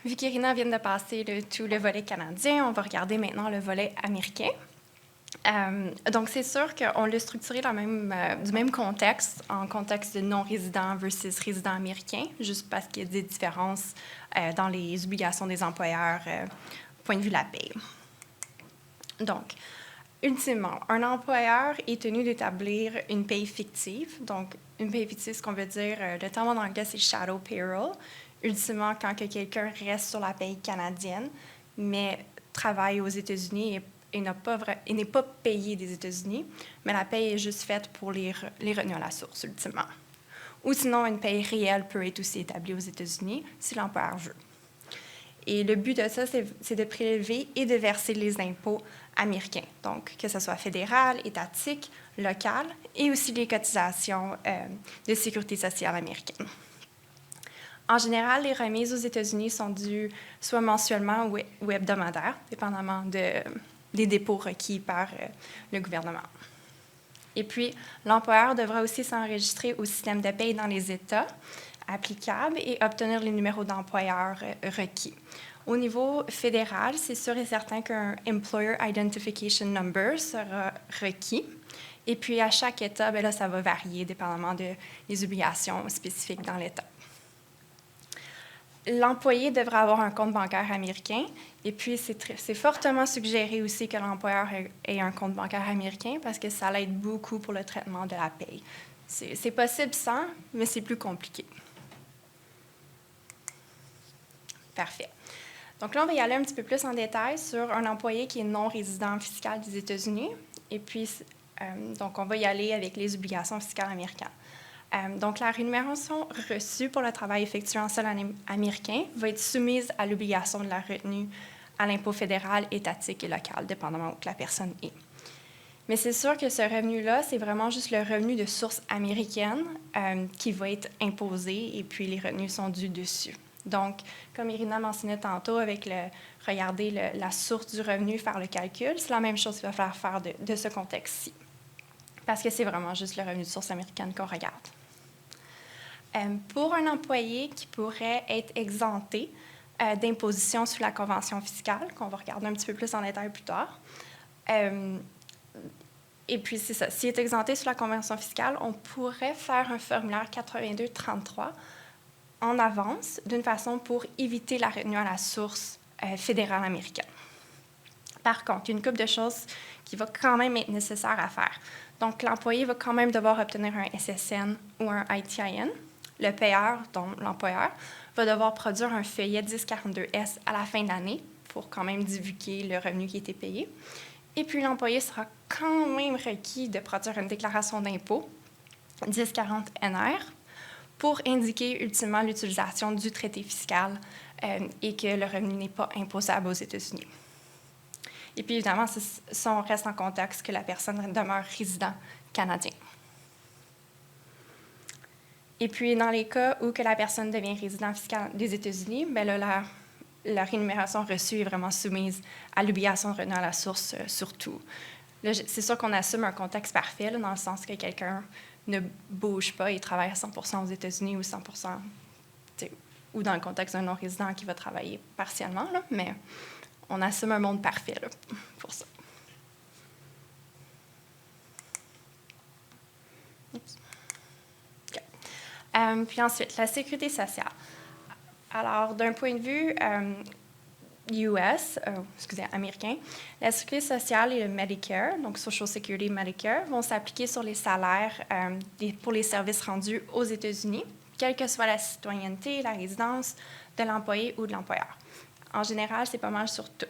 vu qu'Irina vient de passer tout le volet canadien, on va regarder maintenant le volet américain. Donc, c'est sûr qu'on l'a structuré du même contexte, en contexte de non-résident versus résident américain, juste parce qu'il y a des différences dans les obligations des employeurs, point de vue de la paie. Donc, ultimement, un employeur est tenu d'établir une paie fictive. Donc, une paie fictive, ce qu'on veut dire, le terme en anglais, c'est shadow payroll. Ultimement, quand que quelqu'un reste sur la paie canadienne, mais travaille aux États-Unis et n'est pas payé des États-Unis, mais la paie est juste faite pour les revenus à la source, ultimement. Ou sinon, une paie réelle peut être aussi établie aux États-Unis si l'employeur veut. Et le but de ça, c'est de prélever et de verser les impôts américains, donc que ce soit fédéral, étatique, local, et aussi les cotisations de sécurité sociale américaine. En général, les remises aux États-Unis sont dues soit mensuellement ou hebdomadaires, dépendamment des dépôts requis par le gouvernement. Et puis, l'employeur devra aussi s'enregistrer au système de paie dans les États applicables et obtenir les numéros d'employeur requis. Au niveau fédéral, c'est sûr et certain qu'un Employer Identification Number sera requis. Et puis, à chaque État, bien là, ça va varier dépendamment des obligations spécifiques dans l'État. L'employé devra avoir un compte bancaire américain. Et puis, c'est fortement suggéré aussi que l'employeur ait un compte bancaire américain parce que ça l'aide beaucoup pour le traitement de la paie. C'est possible sans, mais c'est plus compliqué. Parfait. Donc là, on va y aller un petit peu plus en détail sur un employé qui est non résident fiscal des États-Unis. Et puis, donc, on va y aller avec les obligations fiscales américaines. Donc, la rémunération reçue pour le travail effectué en sol américain va être soumise à l'obligation de la retenue à l'impôt fédéral, étatique et local, dépendamment où la personne est. Mais c'est sûr que ce revenu-là, c'est vraiment juste le revenu de source américaine qui va être imposé et puis les revenus sont dus dessus. Donc, comme Irina mentionnait tantôt, avec regarder la source du revenu, faire le calcul, c'est la même chose qu'il va falloir faire de ce contexte-ci. Parce que c'est vraiment juste le revenu de source américaine qu'on regarde. Pour un employé qui pourrait être exempté d'imposition sous la convention fiscale, qu'on va regarder un petit peu plus en détail plus tard, et puis c'est ça, s'il est exempté sous la convention fiscale, on pourrait faire un formulaire 8233 en avance, d'une façon pour éviter la retenue à la source fédérale américaine. Par contre, il y a une couple de choses qui va quand même être nécessaire à faire. Donc, l'employé va quand même devoir obtenir un SSN ou un ITIN. Le payeur, donc l'employeur, va devoir produire un feuillet 1042S à la fin de l'année pour quand même divulguer le revenu qui a été payé. Et puis, l'employé sera quand même requis de produire une déclaration d'impôt 1040NR pour indiquer ultimement l'utilisation du traité fiscal et que le revenu n'est pas imposable aux États-Unis. Et puis, évidemment, ça, on reste en contexte que la personne demeure résident canadien. Et puis, dans les cas où que la personne devient résident fiscal des États-Unis, bien là, la rémunération reçue est vraiment soumise à l'obligation de revenir à la source surtout. Là, c'est sûr qu'on assume un contexte parfait, là, dans le sens que quelqu'un ne bouge pas et travaille à 100% aux États-Unis ou 100%, ou dans le contexte d'un non-résident qui va travailler partiellement, là, mais on assume un monde parfait là, pour ça. Okay. Puis ensuite, la sécurité sociale. Alors, d'un point de vue américain, la sécurité sociale et le Medicare, donc Social Security Medicare, vont s'appliquer sur les salaires pour les services rendus aux États-Unis, quelle que soit la citoyenneté, la résidence de l'employé ou de l'employeur. En général, c'est pas mal sur tout.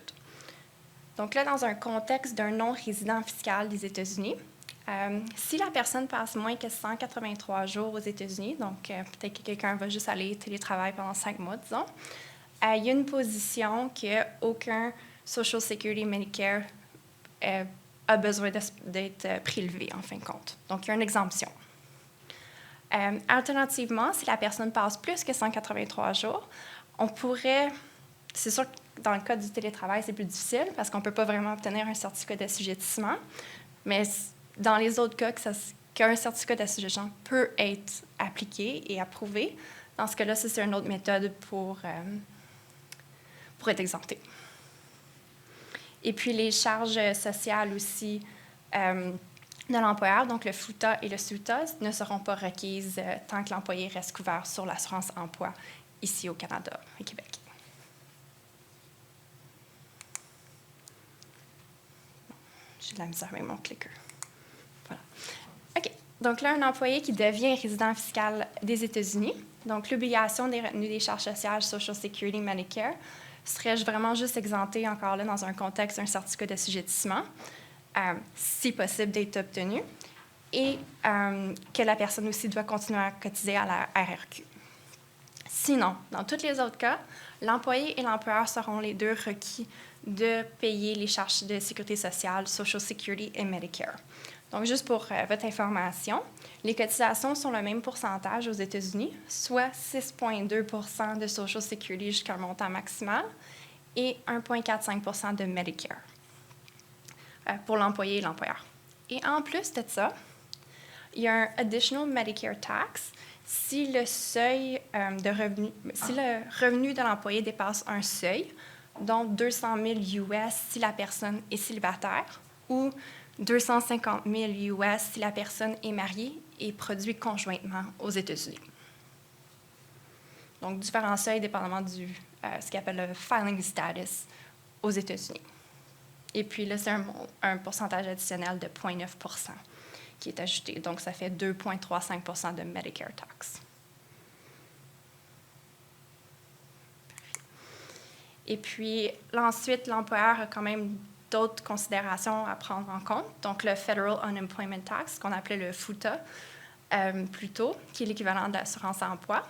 Donc là, dans un contexte d'un non-résident fiscal des États-Unis, si la personne passe moins que 183 jours aux États-Unis, donc peut-être que quelqu'un va juste aller télétravailler pendant 5 mois, disons, il y a une position qu'aucun Social Security Medicare a besoin d'être prélevé, en fin de compte. Donc, il y a une exemption. Alternativement, si la personne passe plus que 183 jours, on pourrait... C'est sûr que dans le cas du télétravail, c'est plus difficile parce qu'on ne peut pas vraiment obtenir un certificat d'assujettissement, mais dans les autres cas, qu'un certificat d'assujettissement peut être appliqué et approuvé, dans ce cas-là, ça, c'est une autre méthode pour être exempté. Et puis les charges sociales aussi de l'employeur, donc le FUTA et le SUTA, ne seront pas requises tant que l'employé reste couvert sur l'assurance emploi ici au Canada et Québec. J'ai de la misère avec mon clicker. Voilà. OK. Donc là, un employé qui devient résident fiscal des États-Unis, donc l'obligation des revenus des charges sociales, Social Security, Medicare, serait vraiment juste exempté encore là dans un contexte d'un certificat d'assujettissement, si possible d'être obtenu, et que la personne aussi doit continuer à cotiser à la RRQ. Sinon, dans tous les autres cas, l'employé et l'employeur seront les deux requis de payer les charges de sécurité sociale, Social Security et Medicare. Donc, juste pour votre information, les cotisations sont le même pourcentage aux États-Unis, soit 6,2 % de Social Security jusqu'à un montant maximal et 1,45 % de Medicare pour l'employé et l'employeur. Et en plus de ça, il y a un Additional Medicare Tax si le seuil de revenu, si le revenu de l'employé dépasse un seuil, donc 200 000 US si la personne est célibataire ou 250 000 US si la personne est mariée et produit conjointement aux États-Unis. Donc, différents seuils dépendamment du ce qu'on appelle le filing status aux États-Unis. Et puis là, c'est un pourcentage additionnel de 0,9 % qui est ajouté. Donc, ça fait 2,35 % de Medicare tax. Et puis, ensuite, l'employeur a quand même d'autres considérations à prendre en compte. Donc, le Federal Unemployment Tax, qu'on appelait le FUTA plus tôt, qui est l'équivalent de l'assurance emploi.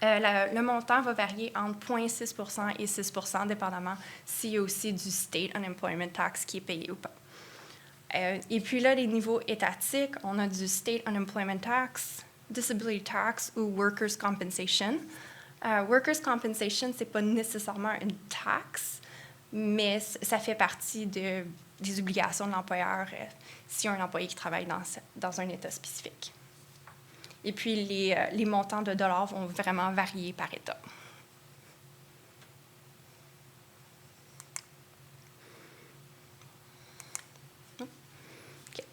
Le montant va varier entre 0,6 % et 6 % dépendamment s'il y a aussi du State Unemployment Tax qui est payé ou pas. Et puis là, les niveaux étatiques, on a du State Unemployment Tax, Disability Tax ou Workers' Compensation. Workers' Compensation, ce n'est pas nécessairement une taxe, mais ça fait partie des obligations de l'employeur s'il y a un employé qui travaille dans un État spécifique. Et puis, les montants de dollars vont vraiment varier par État. OK,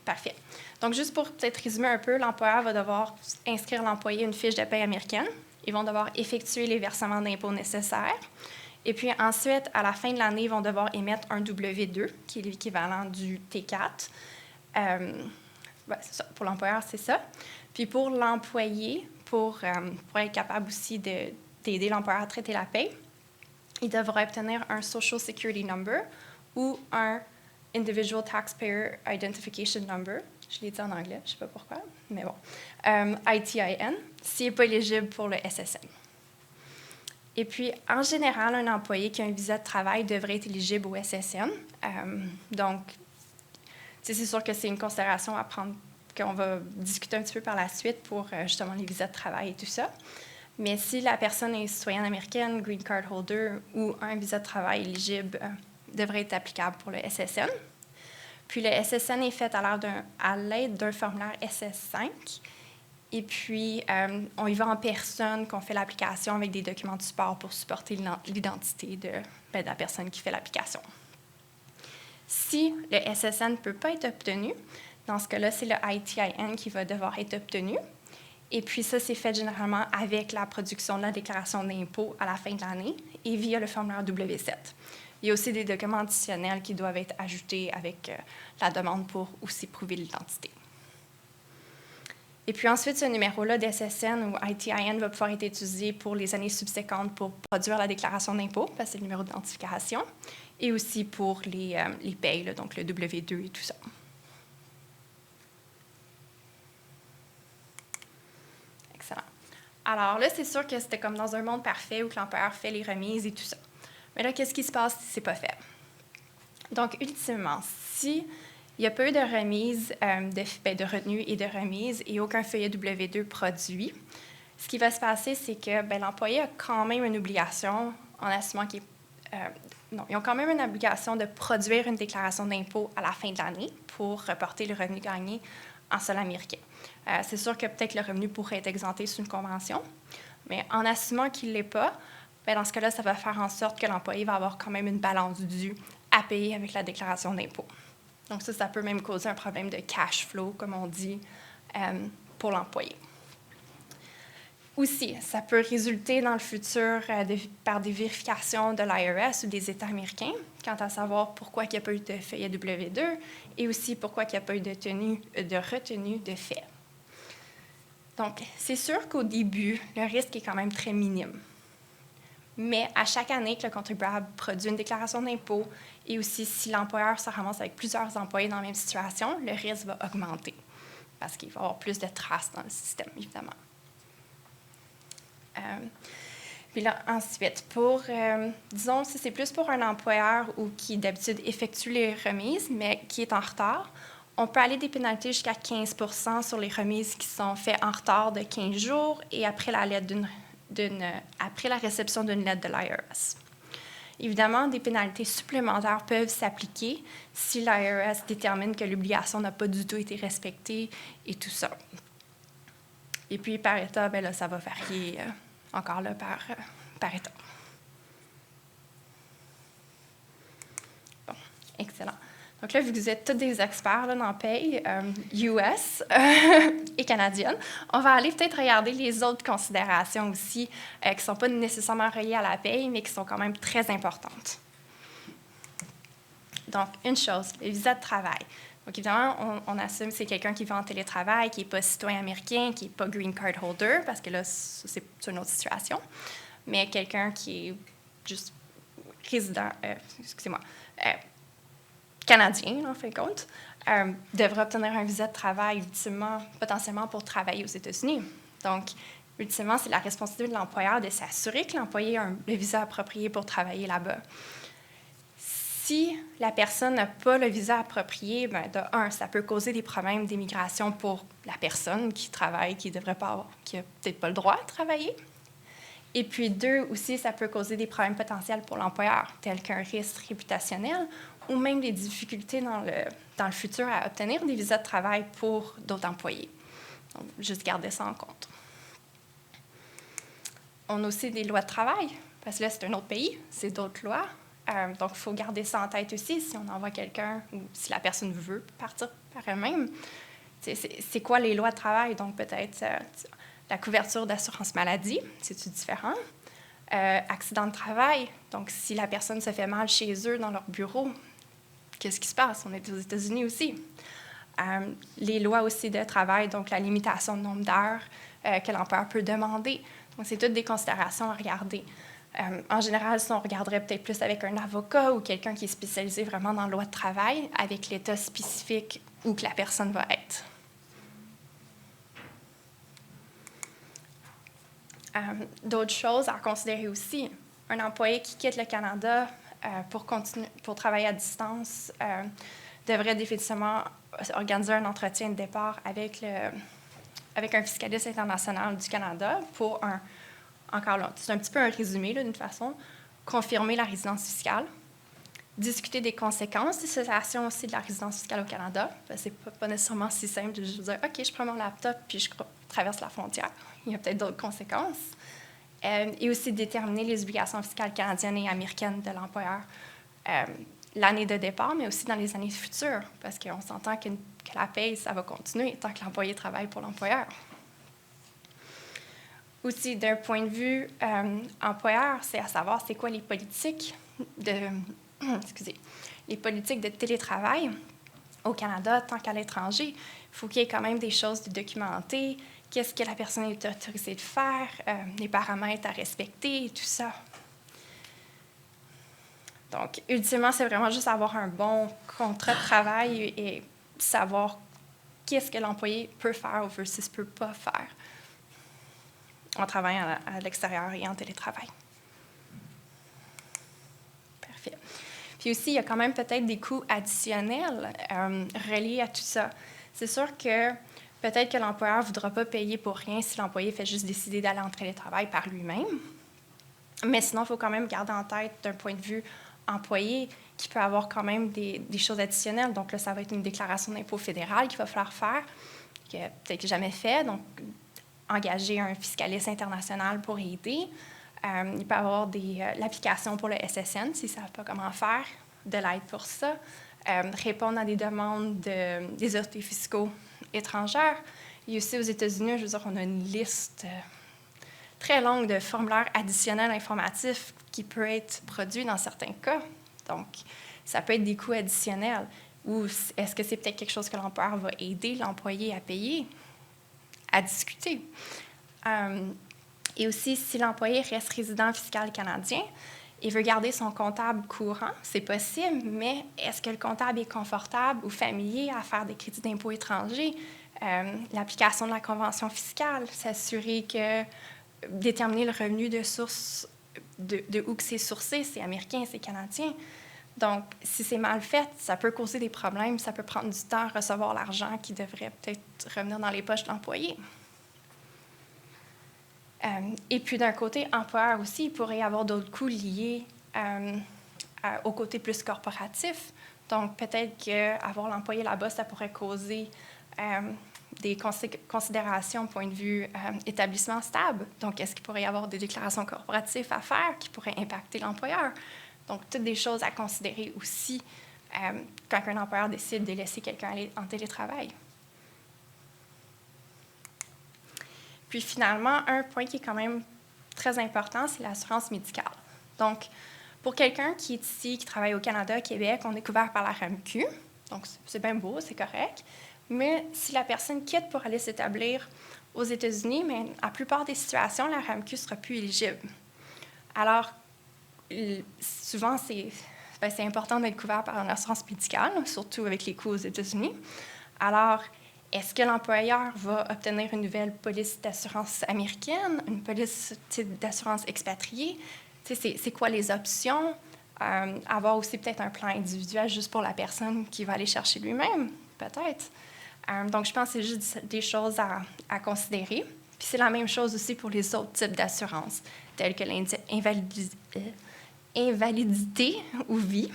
parfait. Donc, juste pour peut-être résumer un peu, l'employeur va devoir inscrire l'employé à une fiche de paie américaine. Ils vont devoir effectuer les versements d'impôts nécessaires. Et puis ensuite, à la fin de l'année, ils vont devoir émettre un W2, qui est l'équivalent du T4. C'est ça. Pour l'employeur, c'est ça. Puis pour l'employé, pour être capable aussi d'aider l'employeur à traiter la paie, il devra obtenir un Social Security Number ou un Individual Taxpayer Identification Number. Je l'ai dit en anglais, je ne sais pas pourquoi, mais bon. ITIN, s'il n'est pas éligible pour le SSN. Et puis, en général, un employé qui a un visa de travail devrait être éligible au SSN. Donc, c'est sûr que c'est une considération à prendre, qu'on va discuter un petit peu par la suite pour justement les visas de travail et tout ça. Mais si la personne est citoyenne américaine, green card holder ou un visa de travail éligible, devrait être applicable pour le SSN. Puis le SSN est fait à l'aide d'un formulaire SS5. Et puis, on y va en personne, qu'on fait l'application avec des documents de support pour supporter l'identité de la personne qui fait l'application. Si le SSN ne peut pas être obtenu, dans ce cas-là, c'est le ITIN qui va devoir être obtenu. Et puis ça, c'est fait généralement avec la production de la déclaration d'impôt à la fin de l'année et via le formulaire W7. Il y a aussi des documents additionnels qui doivent être ajoutés avec la demande pour aussi prouver l'identité. Et puis ensuite, ce numéro-là d'SSN ou ITIN va pouvoir être utilisé pour les années subséquentes pour produire la déclaration d'impôt, parce que c'est le numéro d'identification, et aussi pour les payes, là, donc le W2 et tout ça. Excellent. Alors là, c'est sûr que c'était comme dans un monde parfait où l'employeur fait les remises et tout ça. Mais là, qu'est-ce qui se passe si ce n'est pas fait? Donc, ultimement, si il n'y a pas eu de remise de retenue et de remise et aucun feuillet W2 produit, ce qui va se passer, c'est que l'employé a quand même une obligation, en assumant qu'ils ils ont quand même une obligation de produire une déclaration d'impôt à la fin de l'année pour reporter le revenu gagné en sol américain. C'est sûr que peut-être le revenu pourrait être exempté sous une convention, mais en assumant qu'il ne l'est pas, dans ce cas-là, ça va faire en sorte que l'employé va avoir quand même une balance due à payer avec la déclaration d'impôt. Donc ça peut même causer un problème de cash flow, comme on dit, pour l'employé. Aussi, ça peut résulter dans le futur par des vérifications de l'IRS ou des États américains quant à savoir pourquoi il n'y a pas eu de fait W2 et aussi pourquoi il n'y a pas eu de retenue de fait. Donc, c'est sûr qu'au début, le risque est quand même très minime. Mais à chaque année que le contribuable produit une déclaration d'impôt et aussi si l'employeur se ramasse avec plusieurs employés dans la même situation, le risque va augmenter parce qu'il va y avoir plus de traces dans le système, évidemment. Puis là, ensuite, disons, si c'est plus pour un employeur ou qui d'habitude effectue les remises, mais qui est en retard, on peut aller des pénalités jusqu'à 15 % sur les remises qui sont faites en retard de 15 jours et après la réception d'une lettre de l'IRS. Évidemment, des pénalités supplémentaires peuvent s'appliquer si l'IRS détermine que l'obligation n'a pas du tout été respectée et tout ça. Et puis, par État, bien là, ça va varier encore là, par État. Bon, excellent. Donc là, vu que vous êtes tous des experts là, dans la paye US et canadienne, on va aller peut-être regarder les autres considérations aussi qui ne sont pas nécessairement reliées à la paye, mais qui sont quand même très importantes. Donc, une chose, les visas de travail. Donc, évidemment, on assume que c'est quelqu'un qui va en télétravail, qui n'est pas citoyen américain, qui n'est pas green card holder, parce que là, c'est une autre situation, mais quelqu'un qui est juste résident, canadien, en fin de compte, devrait obtenir un visa de travail, ultimement, potentiellement pour travailler aux États-Unis. Donc, ultimement, c'est la responsabilité de l'employeur de s'assurer que l'employé a le visa approprié pour travailler là-bas. Si la personne n'a pas le visa approprié, bien, de un, ça peut causer des problèmes d'immigration pour la personne qui travaille, qui n'a peut-être pas le droit de travailler. Et puis, deux, aussi, ça peut causer des problèmes potentiels pour l'employeur, tels qu'un risque réputationnel ou même des difficultés dans le futur à obtenir des visas de travail pour d'autres employés. Donc, juste garder ça en compte. On a aussi des lois de travail, parce que là, c'est un autre pays, c'est d'autres lois. Donc, il faut garder ça en tête aussi si on envoie quelqu'un ou si la personne veut partir par elle-même. C'est quoi les lois de travail? Donc, peut-être la couverture d'assurance maladie, c'est-tu différent? Accident de travail, donc si la personne se fait mal chez eux dans leur bureau, qu'est-ce qui se passe? On est aux États-Unis aussi. Les lois aussi de travail, donc la limitation de nombre d'heures que l'employeur peut demander. Donc, c'est toutes des considérations à regarder. En général, si on regarderait peut-être plus avec un avocat ou quelqu'un qui est spécialisé vraiment dans la loi de travail, avec l'état spécifique où que la personne va être. D'autres choses à considérer aussi. Un employé qui quitte le Canada pour travailler à distance devrait définitivement organiser un entretien de départ avec un fiscaliste international du Canada pour encore là, c'est un petit peu un résumé d'une façon, confirmer la résidence fiscale, discuter des conséquences des cessations aussi de la résidence fiscale au Canada. C'est pas nécessairement si simple de juste dire « OK, je prends mon laptop puis je traverse la frontière ». Il y a peut-être d'autres conséquences. Et aussi déterminer les obligations fiscales canadiennes et américaines de l'employeur l'année de départ, mais aussi dans les années futures, parce qu'on s'entend que la paye, ça va continuer tant que l'employé travaille pour l'employeur. Aussi, d'un point de vue employeur, c'est à savoir c'est quoi les politiques les politiques de télétravail au Canada tant qu'à l'étranger. Il faut qu'il y ait quand même des choses documentées, qu'est-ce que la personne est autorisée de faire, les paramètres à respecter et tout ça. Donc, ultimement, c'est vraiment juste avoir un bon contrat de travail et savoir qu'est-ce que l'employé peut faire versus ne peut pas faire en travaillant à l'extérieur et en télétravail. Parfait. Puis aussi, il y a quand même peut-être des coûts additionnels reliés à tout ça. C'est sûr que peut-être que l'employeur ne voudra pas payer pour rien si l'employé fait juste décider d'aller en télétravail par lui-même. Mais sinon, il faut quand même garder en tête, d'un point de vue employé, qu'il peut avoir quand même des choses additionnelles. Donc là, ça va être une déclaration d'impôt fédéral qu'il va falloir faire, que peut-être jamais fait. Donc, engager un fiscaliste international pour aider. Il peut y avoir l'application pour le SSN s'ils ne savent pas comment faire. de l'aide pour ça, répondre à des demandes des autorités fiscaux étrangères. Et aussi aux États-Unis, je veux dire, on a une liste très longue de formulaires additionnels informatifs qui peut être produit dans certains cas. Donc, ça peut être des coûts additionnels. Ou est-ce que c'est peut-être quelque chose que l'employeur va aider l'employé à payer, à discuter? Et aussi, si l'employé reste résident fiscal canadien et veut garder son comptable courant, c'est possible, mais est-ce que le comptable est confortable ou familier à faire des crédits d'impôt étrangers? L'application de la convention fiscale, s'assurer que déterminer le revenu de source, de où que c'est sourcé, c'est américain, c'est canadien. Donc, si c'est mal fait, ça peut causer des problèmes, ça peut prendre du temps à recevoir l'argent qui devrait peut-être revenir dans les poches de l'employé. Et puis, d'un côté employeur aussi, il pourrait y avoir d'autres coûts liés au côté plus corporatif. Donc, peut-être qu'avoir l'employé là-bas, ça pourrait causer des considérations au point de vue établissement stable. Donc, est-ce qu'il pourrait y avoir des déclarations corporatives à faire qui pourraient impacter l'employeur? Donc, toutes des choses à considérer aussi quand un employeur décide de laisser quelqu'un aller en télétravail. Puis finalement, un point qui est quand même très important, c'est l'assurance médicale. Donc, pour quelqu'un qui est ici, qui travaille au Canada, Québec, on est couvert par la RAMQ. Donc, c'est bien beau, c'est correct. Mais si la personne quitte pour aller s'établir aux États-Unis, mais la plupart des situations, la RAMQ ne sera plus éligible. Alors, souvent, c'est important d'être couvert par une assurance médicale, surtout avec les coûts aux États-Unis. Alors, est-ce que l'employeur va obtenir une nouvelle police d'assurance américaine, une police d'assurance expatriée? C'est quoi les options? Avoir aussi peut-être un plan individuel juste pour la personne qui va aller chercher lui-même, peut-être. Donc, je pense que c'est juste des choses à considérer. Puis c'est la même chose aussi pour les autres types d'assurances, telles que l'invalidité ou vie.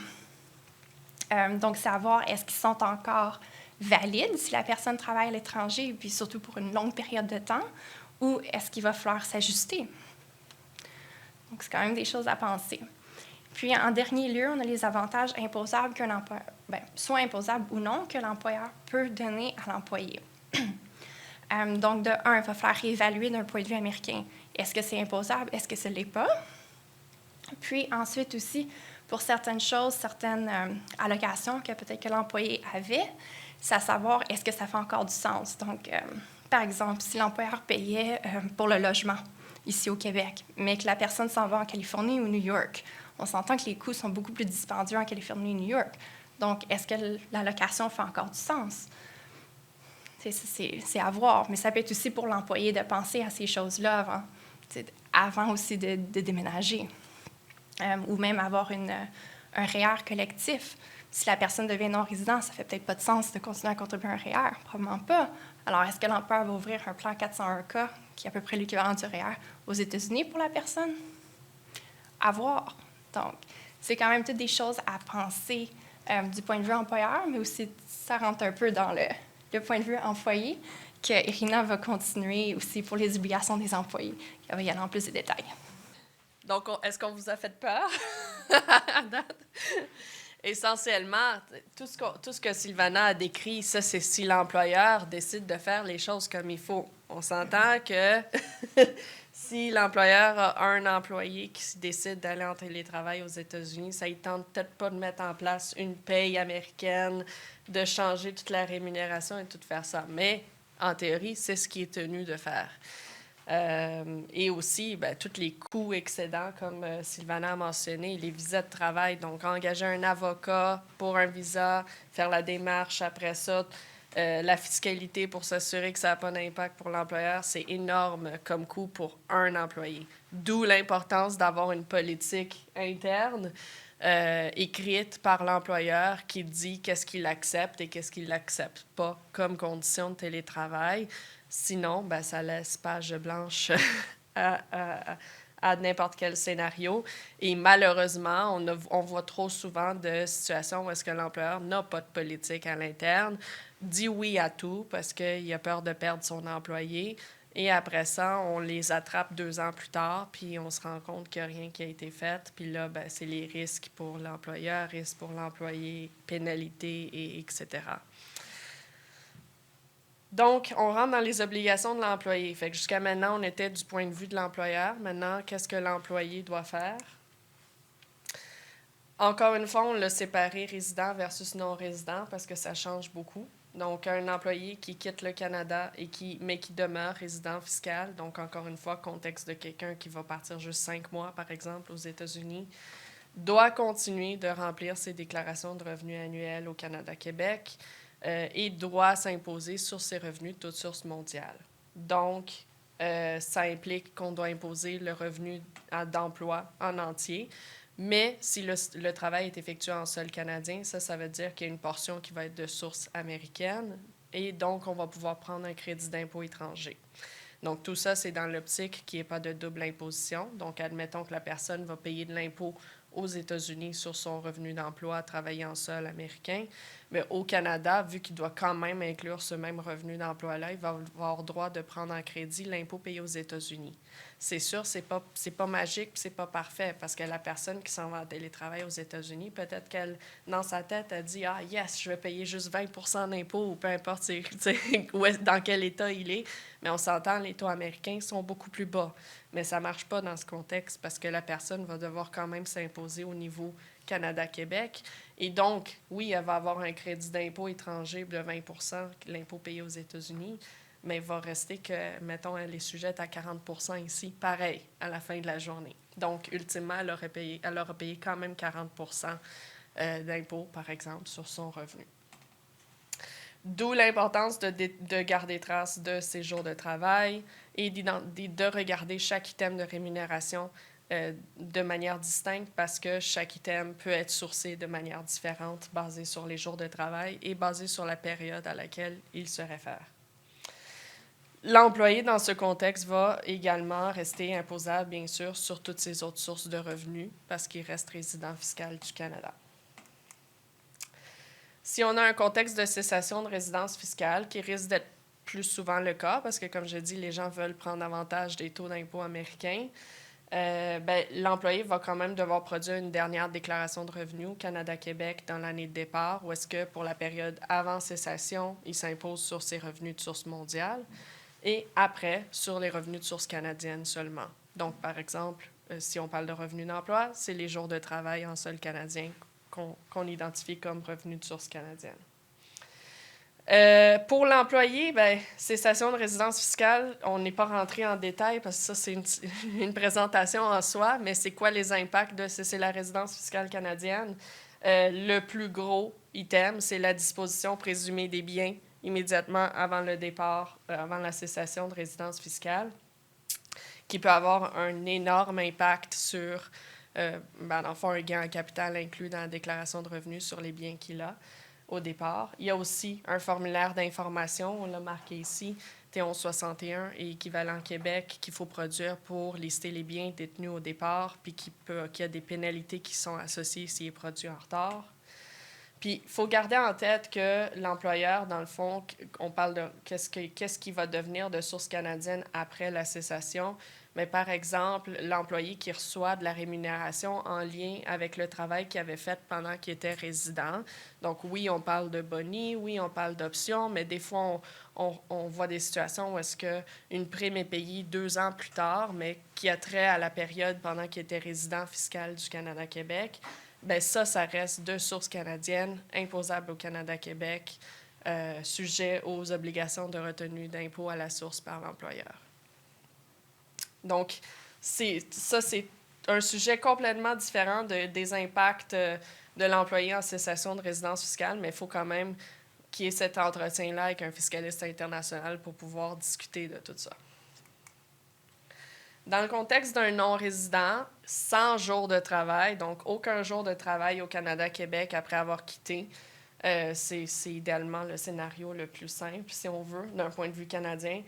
Donc, savoir est-ce qu'ils sont encore valides si la personne travaille à l'étranger, puis surtout pour une longue période de temps, ou est-ce qu'il va falloir s'ajuster? Donc, c'est quand même des choses à penser. Puis, en dernier lieu, on a les avantages imposables qu'un employeur, soit imposables ou non, que l'employeur peut donner à l'employé. Donc, de un, il va falloir réévaluer d'un point de vue américain. Est-ce que c'est imposable? Est-ce que ce ne l'est pas? Puis ensuite aussi, pour certaines choses, certaines allocations que peut-être que l'employé avait, c'est à savoir est-ce que ça fait encore du sens. Donc, par exemple, si l'employeur payait pour le logement ici au Québec, mais que la personne s'en va en Californie ou New York, on s'entend que les coûts sont beaucoup plus dispendieux en Californie et New York. Donc, est-ce que l'allocation fait encore du sens? C'est à voir, mais ça peut être aussi pour l'employé de penser à ces choses-là avant aussi de déménager. Ou même avoir un REER collectif. Si la personne devient non-résident, ça ne fait peut-être pas de sens de continuer à contribuer à un REER. Probablement pas. Alors, est-ce que l'employeur va ouvrir un plan 401K, qui est à peu près l'équivalent du REER, aux États-Unis pour la personne? À voir. Donc, c'est quand même toutes des choses à penser du point de vue employeur, mais aussi, ça rentre un peu dans le point de vue employé, que Irina va continuer aussi pour les obligations des employés. Elle va y aller en plus de détails.
Donc, est-ce qu'on vous a fait peur à date? Essentiellement, tout ce que Sylvana a décrit, ça, c'est si l'employeur décide de faire les choses comme il faut. On s'entend que si l'employeur a un employé qui décide d'aller en télétravail aux États-Unis, ça ne tente peut-être pas de mettre en place une paye américaine, de changer toute la rémunération et tout faire ça. Mais, en théorie, c'est ce qui est tenu de faire. Et aussi, tous les coûts excédents, comme Sylvana a mentionné, les visas de travail. Donc, engager un avocat pour un visa, faire la démarche après ça, la fiscalité pour s'assurer que ça n'a pas d'impact pour l'employeur, c'est énorme comme coût pour un employé. D'où l'importance d'avoir une politique interne écrite par l'employeur qui dit qu'est-ce qu'il accepte et qu'est-ce qu'il n'accepte pas comme condition de télétravail. Sinon, ça laisse page blanche à n'importe quel scénario. Et malheureusement, on voit trop souvent de situations où est-ce que l'employeur n'a pas de politique à l'interne, dit oui à tout parce qu'il a peur de perdre son employé Et après ça, on les attrape 2 ans plus tard, puis on se rend compte qu'il n'y a rien qui a été fait. Puis là, ben, c'est les risques pour l'employeur, risques pour l'employé, pénalités, et etc. Donc, on rentre dans les obligations de l'employé. Fait que jusqu'à maintenant, on était du point de vue de l'employeur. Maintenant, qu'est-ce que l'employé doit faire? Encore une fois, on l'a séparé résident versus non-résident parce que ça change beaucoup. Donc, un employé qui quitte le Canada mais qui demeure résident fiscal, donc encore une fois, contexte de quelqu'un qui va partir juste 5 mois, par exemple, aux États-Unis, doit continuer de remplir ses déclarations de revenus annuels au Canada-Québec et doit s'imposer sur ses revenus de toute source mondiale. Donc, ça implique qu'on doit imposer le revenu d'emploi en entier. Mais si le travail est effectué en sol canadien, ça veut dire qu'il y a une portion qui va être de source américaine et donc on va pouvoir prendre un crédit d'impôt étranger. Donc tout ça, c'est dans l'optique qu'il n'y ait pas de double imposition. Donc admettons que la personne va payer de l'impôt aux États-Unis sur son revenu d'emploi à travailler en sol américain. Mais au Canada, vu qu'il doit quand même inclure ce même revenu d'emploi-là, il va avoir droit de prendre en crédit l'impôt payé aux États-Unis. C'est sûr, c'est pas magique, c'est pas parfait, parce que la personne qui s'en va en télétravail aux États-Unis, peut-être qu'elle, dans sa tête, elle dit « Ah, yes, je vais payer juste 20 % d'impôt » ou peu importe dans quel État il est. Mais on s'entend, les taux américains sont beaucoup plus bas. Mais ça ne marche pas dans ce contexte parce que la personne va devoir quand même s'imposer au niveau Canada-Québec. Et donc, oui, elle va avoir un crédit d'impôt étranger de 20 % l'impôt payé aux États-Unis, mais il va rester que, mettons, elle est sujette à 40 % ici, pareil, à la fin de la journée. Donc, ultimement, elle aura payé quand même 40 % d'impôt, par exemple, sur son revenu. D'où l'importance de garder trace de ses jours de travail et de regarder chaque item de rémunération de manière distincte parce que chaque item peut être sourcé de manière différente, basé sur les jours de travail et basé sur la période à laquelle il se réfère. L'employé, dans ce contexte, va également rester imposable, bien sûr, sur toutes ses autres sources de revenus parce qu'il reste résident fiscal du Canada. Si on a un contexte de cessation de résidence fiscale, qui risque d'être plus souvent le cas, parce que, comme je dis, les gens veulent prendre avantage des taux d'impôt américains, l'employé va quand même devoir produire une dernière déclaration de revenus au Canada-Québec dans l'année de départ, ou est-ce que pour la période avant cessation, il s'impose sur ses revenus de source mondiale, et après, sur les revenus de source canadienne seulement. Donc, par exemple, si on parle de revenus d'emploi, c'est les jours de travail en sol canadien qu'on identifie comme revenus de source canadienne. Pour l'employé, cessation de résidence fiscale, on n'est pas rentré en détail parce que ça, c'est une présentation en soi, mais c'est quoi les impacts de cesser la résidence fiscale canadienne? Le plus gros item, c'est la disposition présumée des biens immédiatement avant le départ, avant la cessation de résidence fiscale, qui peut avoir un énorme impact sur, dans le fond, un gain en capital inclus dans la déclaration de revenus sur les biens qu'il a au départ. Il y a aussi un formulaire d'information, on l'a marqué ici, T1161 et équivalent Québec, qu'il faut produire pour lister les biens détenus au départ, puis qu'il y a des pénalités qui sont associées s'il est produit en retard. Puis, il faut garder en tête que l'employeur, dans le fond, on parle de qu'est-ce qui va devenir de source canadienne après la cessation. Mais par exemple, l'employé qui reçoit de la rémunération en lien avec le travail qu'il avait fait pendant qu'il était résident. Donc, oui, on parle de boni, oui, on parle d'options, mais des fois, on voit des situations où est-ce qu'une prime est payée 2 ans plus tard, mais qui a trait à la période pendant qu'il était résident fiscal du Canada-Québec. Bien, ça reste de source canadienne, imposable au Canada-Québec, sujet aux obligations de retenue d'impôt à la source par l'employeur. Donc, c'est un sujet complètement différent des impacts de l'employé en cessation de résidence fiscale, mais il faut quand même qu'il y ait cet entretien-là avec un fiscaliste international pour pouvoir discuter de tout ça. Dans le contexte d'un non-résident, 100 jours de travail, donc aucun jour de travail au Canada-Québec après avoir quitté, c'est idéalement le scénario le plus simple, si on veut, d'un point de vue canadien.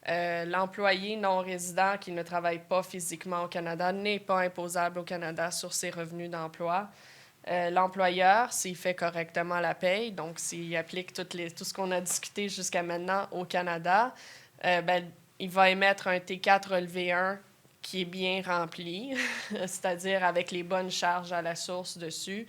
L'employé non-résident qui ne travaille pas physiquement au Canada n'est pas imposable au Canada sur ses revenus d'emploi. L'employeur, s'il fait correctement la paye, donc s'il applique tout ce qu'on a discuté jusqu'à maintenant au Canada, il va émettre un T4 relevé 1 qui est bien rempli, c'est-à-dire avec les bonnes charges à la source dessus.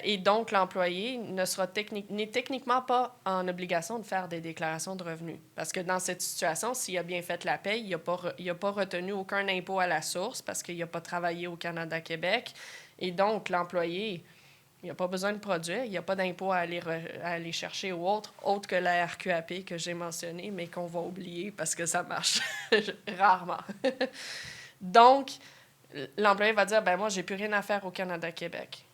Et donc, l'employé n'est techniquement pas en obligation de faire des déclarations de revenus. Parce que dans cette situation, s'il a bien fait la paye, il n'a pas retenu aucun impôt à la source parce qu'il n'a pas travaillé au Canada-Québec. Et donc, l'employé, il n'a pas besoin de produire, il n'y a pas d'impôt à aller chercher ou autre que la RQAP que j'ai mentionné, mais qu'on va oublier parce que ça marche rarement. Donc, l'employé va dire, ben moi, j'ai plus rien à faire au Canada-Québec.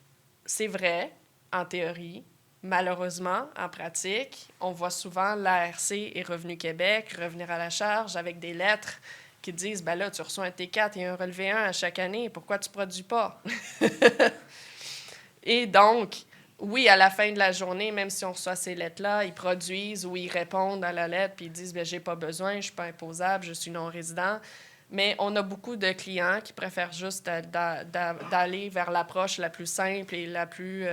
C'est vrai, en théorie. Malheureusement, en pratique, on voit souvent l'ARC et Revenu Québec revenir à la charge avec des lettres qui disent, ben là, tu reçois un T4 et un relevé 1 à chaque année, pourquoi tu ne produis pas? Et donc, oui, à la fin de la journée, même si on reçoit ces lettres-là, ils produisent ou ils répondent à la lettre puis ils disent, bien, j'ai pas besoin, je suis pas imposable, je suis non-résident. Mais on a beaucoup de clients qui préfèrent juste d'aller vers l'approche la plus simple et la plus...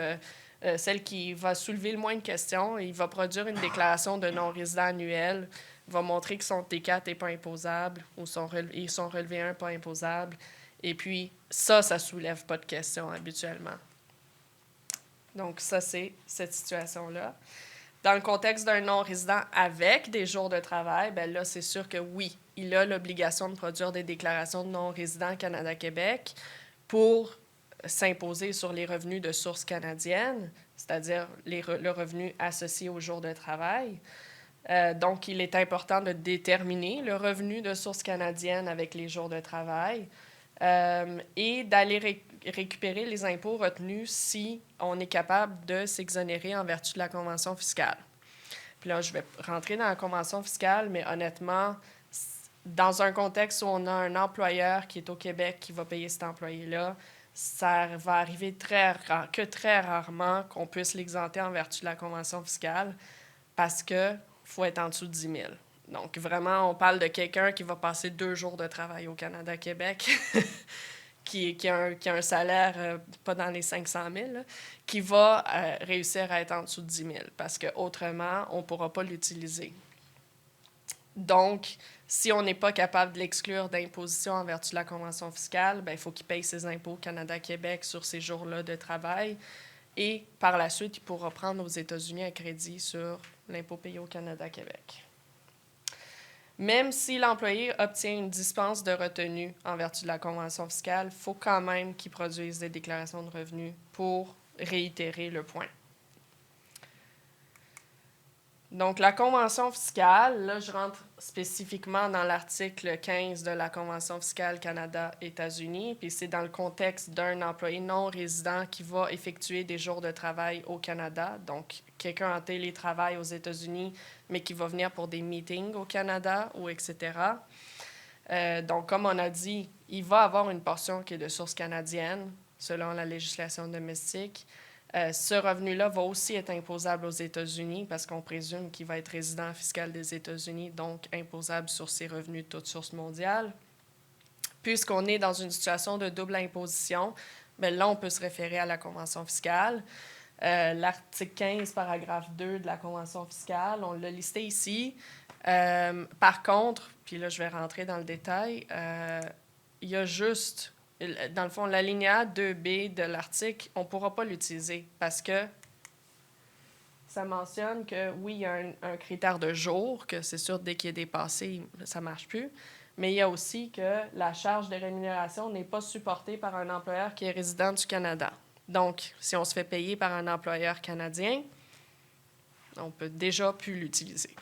celle qui va soulever le moins de questions. Il va produire une déclaration de non-résident annuel, va montrer que son T4 n'est pas imposable ou son relevé 1 pas imposable. Et puis, ça soulève pas de questions habituellement. Donc, ça, c'est cette situation-là. Dans le contexte d'un non-résident avec des jours de travail, bien là, c'est sûr que oui, il a l'obligation de produire des déclarations de non-résident Canada-Québec pour s'imposer sur les revenus de source canadienne, c'est-à-dire le revenu associé aux jours de travail. Donc, il est important de déterminer le revenu de source canadienne avec les jours de travail et d'aller récupérer les impôts retenus si on est capable de s'exonérer en vertu de la convention fiscale. Puis là, je vais rentrer dans la convention fiscale, mais honnêtement, dans un contexte où on a un employeur qui est au Québec qui va payer cet employé-là, ça va arriver très rarement qu'on puisse l'exempter en vertu de la convention fiscale parce qu'il faut être en dessous de 10 000. Donc, vraiment, on parle de quelqu'un qui va passer 2 jours de travail au Canada-Québec, qui a un salaire pas dans les 500 000, là, qui va réussir à être en dessous de 10 000 parce qu'autrement, on ne pourra pas l'utiliser. Donc, si on n'est pas capable de l'exclure d'imposition en vertu de la convention fiscale, bien, il faut qu'il paye ses impôts au Canada-Québec sur ces jours-là de travail. Et par la suite, il pourra prendre aux États-Unis un crédit sur l'impôt payé au Canada-Québec. Même si l'employé obtient une dispense de retenue en vertu de la convention fiscale, il faut quand même qu'il produise des déclarations de revenus pour réitérer le point. Donc, la convention fiscale, là, je rentre spécifiquement dans l'article 15 de la convention fiscale Canada-États-Unis, puis c'est dans le contexte d'un employé non résident qui va effectuer des jours de travail au Canada, donc quelqu'un en télétravail aux États-Unis, mais qui va venir pour des meetings au Canada ou etc. Donc, comme on a dit, il va avoir une portion qui est de source canadienne, selon la législation domestique. Ce revenu-là va aussi être imposable aux États-Unis parce qu'on présume qu'il va être résident fiscal des États-Unis, donc imposable sur ses revenus de toute source mondiale. Puisqu'on est dans une situation de double imposition, bien là, on peut se référer à la Convention fiscale. L'article 15, paragraphe 2 de la Convention fiscale, on l'a listé ici. Par contre, puis là, je vais rentrer dans le détail, il y a juste... Dans le fond, l'alinéa 2B de l'article, on ne pourra pas l'utiliser parce que ça mentionne que, oui, il y a un critère de jour, que c'est sûr, dès qu'il est dépassé, ça ne marche plus. Mais il y a aussi que la charge de rémunération n'est pas supportée par un employeur qui est résident du Canada. Donc, si on se fait payer par un employeur canadien, on peut déjà plus l'utiliser.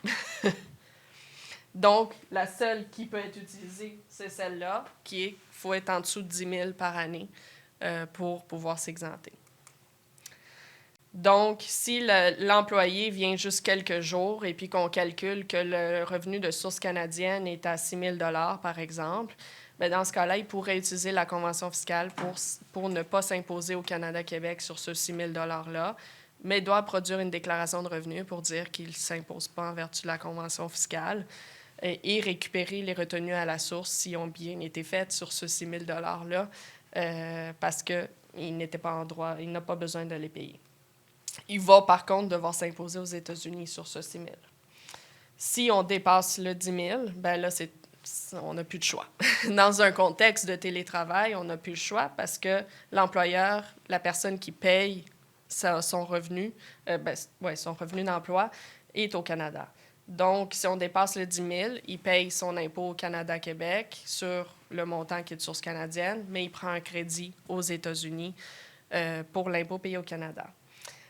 Donc, la seule qui peut être utilisée, c'est celle-là, qui est faut être en dessous de 10 000 par année pour pouvoir s'exempter. Donc, si l'employé vient juste quelques jours et puis qu'on calcule que le revenu de source canadienne est à 6 000 $ par exemple, bien, dans ce cas-là, il pourrait utiliser la convention fiscale pour ne pas s'imposer au Canada-Québec sur ce 6 000 $-là, mais doit produire une déclaration de revenus pour dire qu'il ne s'impose pas en vertu de la convention fiscale et récupérer les retenues à la source s'ils ont bien été faites sur ce 6 000 $-là parce qu'il n'était pas en droit, il n'a pas besoin de les payer. Il va, par contre, devoir s'imposer aux États-Unis sur ce 6 000. Si on dépasse le 10 000, ben là, on n'a plus de choix. Dans un contexte de télétravail, on n'a plus le choix parce que l'employeur, la personne qui paye son revenu, son revenu d'emploi est au Canada. Donc, si on dépasse le 10 000, il paye son impôt au Canada-Québec sur le montant qui est de source canadienne, mais il prend un crédit aux États-Unis pour l'impôt payé au Canada.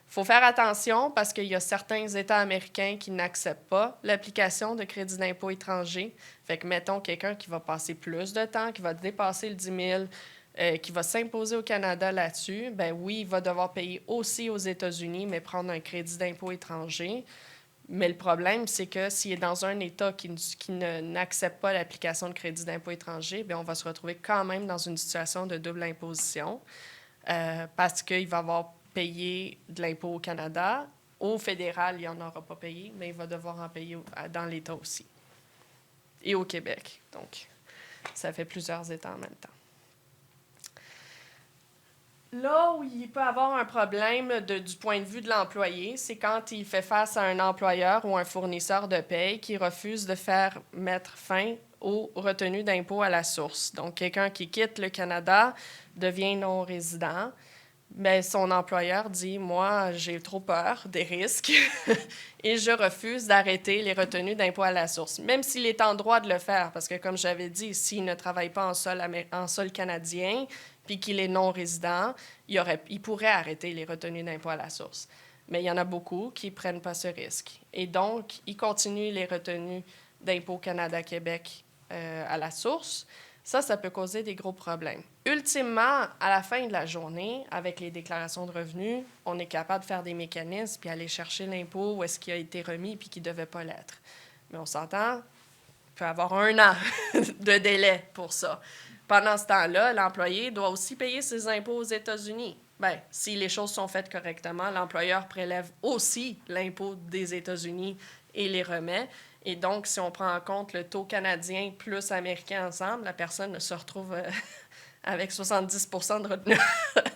Il faut faire attention parce qu'il y a certains États américains qui n'acceptent pas l'application de crédit d'impôt étranger. Fait que, mettons, quelqu'un qui va passer plus de temps, qui va dépasser le 10 000, qui va s'imposer au Canada là-dessus, ben oui, il va devoir payer aussi aux États-Unis, mais prendre un crédit d'impôt étranger. Mais le problème, c'est que s'il est dans un État qui n'accepte pas l'application de crédit d'impôt étranger, bien, on va se retrouver quand même dans une situation de double imposition parce qu'il va avoir payé de l'impôt au Canada. Au fédéral, il n'en aura pas payé, mais il va devoir en payer dans l'État aussi. Et au Québec. Donc, ça fait plusieurs États en même temps. Là où il peut avoir un problème du point de vue de l'employé, c'est quand il fait face à un employeur ou un fournisseur de paie qui refuse de faire mettre fin aux retenues d'impôt à la source. Donc, quelqu'un qui quitte le Canada devient non-résident. Bien, son employeur dit « Moi, j'ai trop peur des risques et je refuse d'arrêter les retenues d'impôt à la source. » Même s'il est en droit de le faire, parce que comme j'avais dit, s'il ne travaille pas en sol canadien puis qu'il est non-résident, il pourrait arrêter les retenues d'impôt à la source. Mais il y en a beaucoup qui ne prennent pas ce risque. Et donc, il continue les retenues d'impôt Canada-Québec à la source. Ça peut causer des gros problèmes. Ultimement, à la fin de la journée, avec les déclarations de revenus, on est capable de faire des mécanismes puis aller chercher l'impôt où est-ce qu'il a été remis puis qui ne devait pas l'être. Mais on s'entend, il peut avoir 1 an de délai pour ça. Pendant ce temps-là, l'employé doit aussi payer ses impôts aux États-Unis. Bien, si les choses sont faites correctement, l'employeur prélève aussi l'impôt des États-Unis et les remet. Et donc, si on prend en compte le taux canadien plus américain ensemble, la personne se retrouve avec 70 %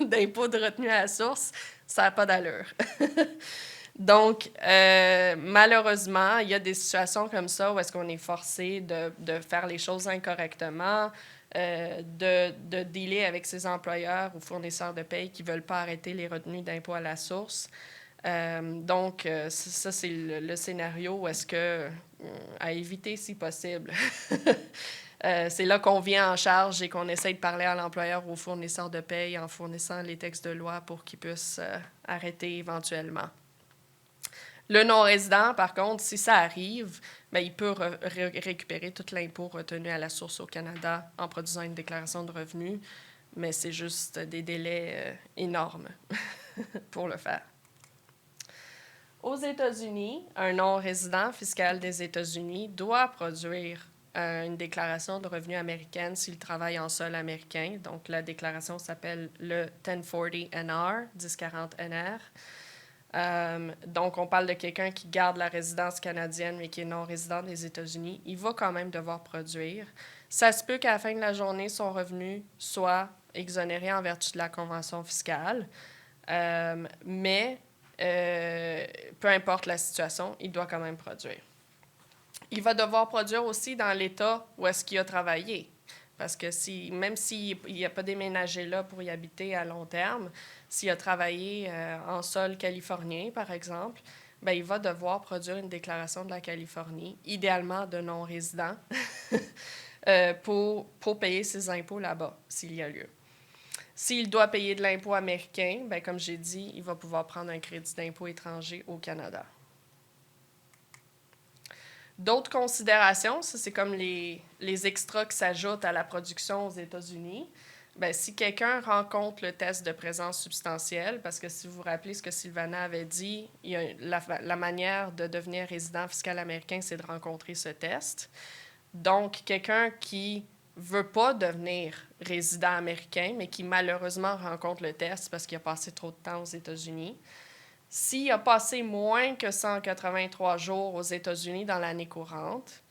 d'impôt de retenue à la source. Ça n'a pas d'allure. Donc, malheureusement, il y a des situations comme ça où est-ce qu'on est forcé de faire les choses incorrectement, de dealer avec ses employeurs ou fournisseurs de paie qui ne veulent pas arrêter les retenues d'impôt à la source. Donc, ça, c'est le scénario où est-ce que, à éviter si possible. C'est là qu'on vient en charge et qu'on essaie de parler à l'employeur ou au fournisseur de paie en fournissant les textes de loi pour qu'ils puissent arrêter éventuellement. Le non-résident, par contre, si ça arrive, bien, il peut récupérer tout l'impôt retenu à la source au Canada en produisant une déclaration de revenus, mais c'est juste des délais énormes pour le faire. Aux États-Unis, un non-résident fiscal des États-Unis doit produire une déclaration de revenus américaine s'il travaille en sol américain. Donc, la déclaration s'appelle le 1040NR, 1040NR. Donc, on parle de quelqu'un qui garde la résidence canadienne mais qui est non-résident des États-Unis. Il va quand même devoir produire. Ça se peut qu'à la fin de la journée, son revenu soit exonéré en vertu de la convention fiscale, mais peu importe la situation, il doit quand même produire. Il va devoir produire aussi dans l'État où est-ce qu'il a travaillé. Parce que même s'il n'a pas déménagé là pour y habiter à long terme, s'il a travaillé en sol californien, par exemple, bien, il va devoir produire une déclaration de la Californie, idéalement de non-résident, pour payer ses impôts là-bas, s'il y a lieu. S'il doit payer de l'impôt américain, bien, comme j'ai dit, il va pouvoir prendre un crédit d'impôt étranger au Canada. D'autres considérations, ça c'est comme les extras qui s'ajoutent à la production aux États-Unis. Bien, si quelqu'un rencontre le test de présence substantielle, parce que si vous vous rappelez ce que Sylvana avait dit, il y a la manière de devenir résident fiscal américain, c'est de rencontrer ce test. Donc, quelqu'un qui veut pas devenir résident américain, mais qui malheureusement rencontre le test parce qu'il a passé trop de temps aux États-Unis, s'il a passé moins que 183 jours aux États-Unis dans l'année courante,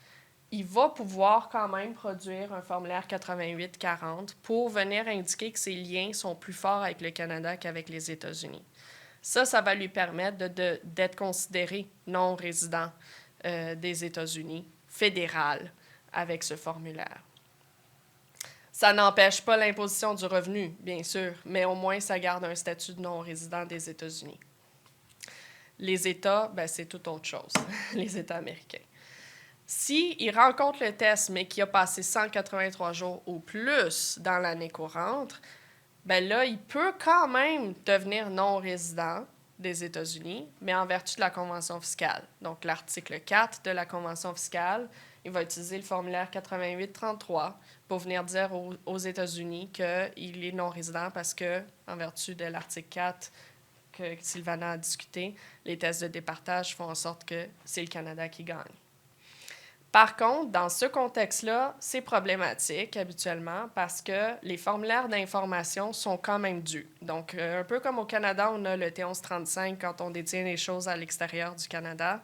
il va pouvoir quand même produire un formulaire 8840 pour venir indiquer que ses liens sont plus forts avec le Canada qu'avec les États-Unis. Ça va lui permettre d'être considéré non-résident des États-Unis, fédéral, avec ce formulaire. Ça n'empêche pas l'imposition du revenu, bien sûr, mais au moins ça garde un statut de non-résident des États-Unis. Les États, ben, c'est tout autre chose, les États américains. S'il rencontre le test, mais qu'il a passé 183 jours ou plus dans l'année courante, ben là, il peut quand même devenir non-résident des États-Unis, mais en vertu de la Convention fiscale. Donc, l'article 4 de la Convention fiscale, il va utiliser le formulaire 8833 pour venir dire aux États-Unis qu'il est non-résident parce que, en vertu de l'article 4 que Sylvana a discuté, les tests de départage font en sorte que c'est le Canada qui gagne. Par contre, dans ce contexte-là, c'est problématique habituellement parce que les formulaires d'information sont quand même dus. Donc, un peu comme au Canada, on a le T1135 quand on détient les choses à l'extérieur du Canada.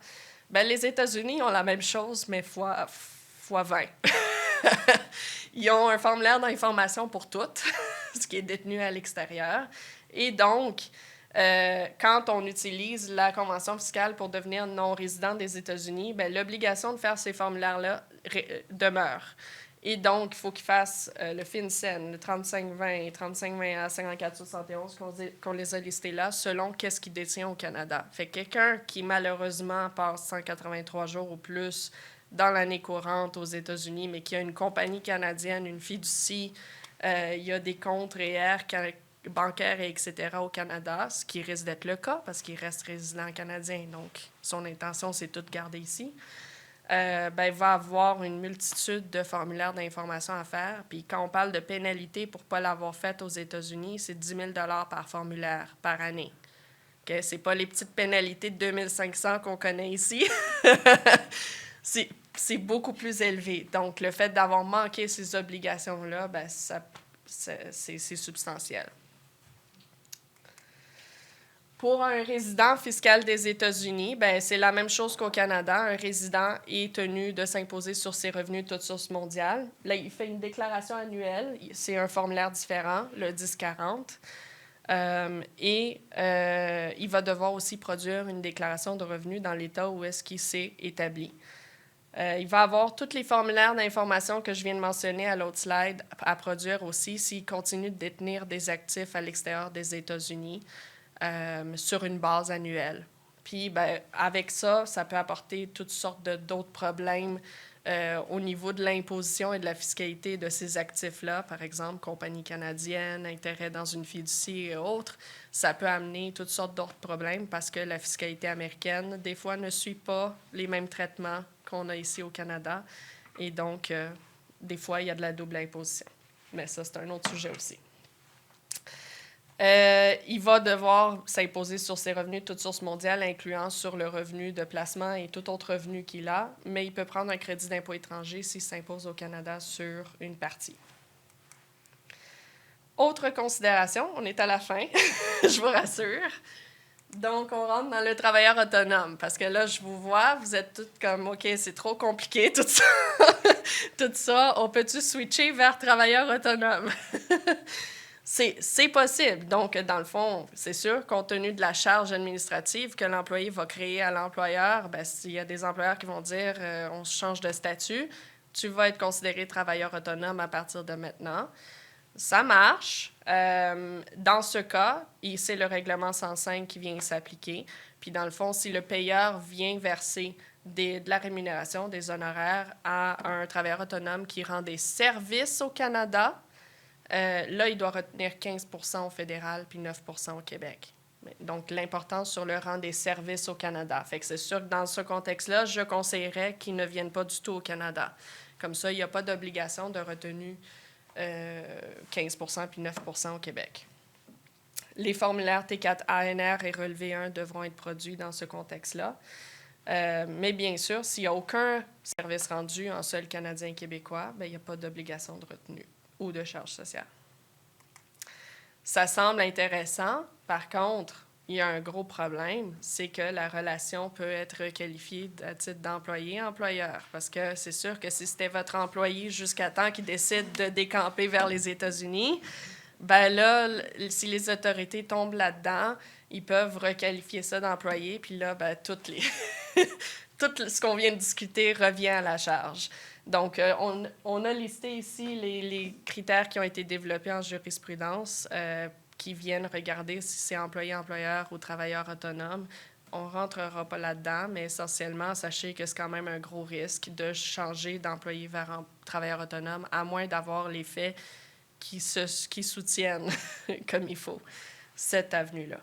Bien, les États-Unis ont la même chose, mais fois 20. Ils ont un formulaire d'information pour tout, ce qui est détenu à l'extérieur. Et donc, quand on utilise la Convention fiscale pour devenir non-résident des États-Unis, bien, l'obligation de faire ces formulaires-là demeure. Et donc, il faut qu'ils fassent le FinCEN, le 3520, 3520A, 5471, qu'on les a listés là, selon qu'est-ce qu'ils détient au Canada. Fait que quelqu'un qui, malheureusement, passe 183 jours ou plus dans l'année courante aux États-Unis, mais qui a une compagnie canadienne, une fiducie, il y a des comptes REER bancaires, etc. au Canada, ce qui risque d'être le cas parce qu'il reste résident canadien. Donc, son intention, c'est tout garder ici. Ben, il va avoir une multitude de formulaires d'information à faire. Puis quand on parle de pénalité pour ne pas l'avoir fait aux États-Unis, c'est 10 000 par formulaire par année. Okay? Ce n'est pas les petites pénalités de 2 500 qu'on connaît ici. C'est beaucoup plus élevé. Donc, le fait d'avoir manqué ces obligations-là, ben, c'est substantiel. Pour un résident fiscal des États-Unis, ben, c'est la même chose qu'au Canada. Un résident est tenu de s'imposer sur ses revenus toutes sources mondiales. Là, il fait une déclaration annuelle. C'est un formulaire différent, le 1040. Il va devoir aussi produire une déclaration de revenus dans l'État où est-ce qu'il s'est établi. Il va avoir tous les formulaires d'information que je viens de mentionner à l'autre slide à produire aussi s'il continue de détenir des actifs à l'extérieur des États-Unis. Sur une base annuelle. Puis, ben, avec ça, ça peut apporter toutes sortes d'autres problèmes au niveau de l'imposition et de la fiscalité de ces actifs-là. Par exemple, compagnie canadienne, intérêt dans une fiducie et autres. Ça peut amener toutes sortes d'autres problèmes parce que la fiscalité américaine, des fois, ne suit pas les mêmes traitements qu'on a ici au Canada. Et donc, des fois, il y a de la double imposition. Mais ça, c'est un autre sujet aussi. Il va devoir s'imposer sur ses revenus de toutes sources mondiales, incluant sur le revenu de placement et tout autre revenu qu'il a, mais il peut prendre un crédit d'impôt étranger s'il s'impose au Canada sur une partie. Autre considération, on est à la fin, je vous rassure. Donc, on rentre dans le travailleur autonome, parce que là, je vous vois, vous êtes toutes comme, OK, c'est trop compliqué, tout ça. Tout ça, on peut-tu switcher vers travailleur autonome? C'est possible. Donc, dans le fond, c'est sûr, compte tenu de la charge administrative que l'employé va créer à l'employeur, bien, s'il y a des employeurs qui vont dire on change de statut, tu vas être considéré travailleur autonome à partir de maintenant. Ça marche. Dans ce cas, c'est le règlement 105 qui vient s'appliquer. Puis, dans le fond, si le payeur vient verser de la rémunération, des honoraires à un travailleur autonome qui rend des services au Canada, là, il doit retenir 15 % au fédéral puis 9 % au Québec. Donc, l'importance sur le rang des services au Canada. Fait que c'est sûr que dans ce contexte-là, je conseillerais qu'ils ne viennent pas du tout au Canada. Comme ça, il n'y a pas d'obligation de retenue 15 % puis 9 % au Québec. Les formulaires T4ANR et relevé 1 devront être produits dans ce contexte-là. Mais bien sûr, s'il n'y a aucun service rendu en sol canadien et québécois, bien, il n'y a pas d'obligation de retenue ou de charge sociale. Ça semble intéressant. Par contre, il y a un gros problème, c'est que la relation peut être qualifiée à titre d'employé-employeur. Parce que c'est sûr que si c'était votre employé jusqu'à temps qu'il décide de décamper vers les États-Unis, ben là, si les autorités tombent là-dedans, ils peuvent requalifier ça d'employé, puis là, ben, tout ce qu'on vient de discuter revient à la charge. Donc, on a listé ici les critères qui ont été développés en jurisprudence qui viennent regarder si c'est employé-employeur ou travailleur autonome. On ne rentrera pas là-dedans, mais essentiellement, sachez que c'est quand même un gros risque de changer d'employé vers travailleur autonome, à moins d'avoir les faits qui soutiennent comme il faut cette avenue-là.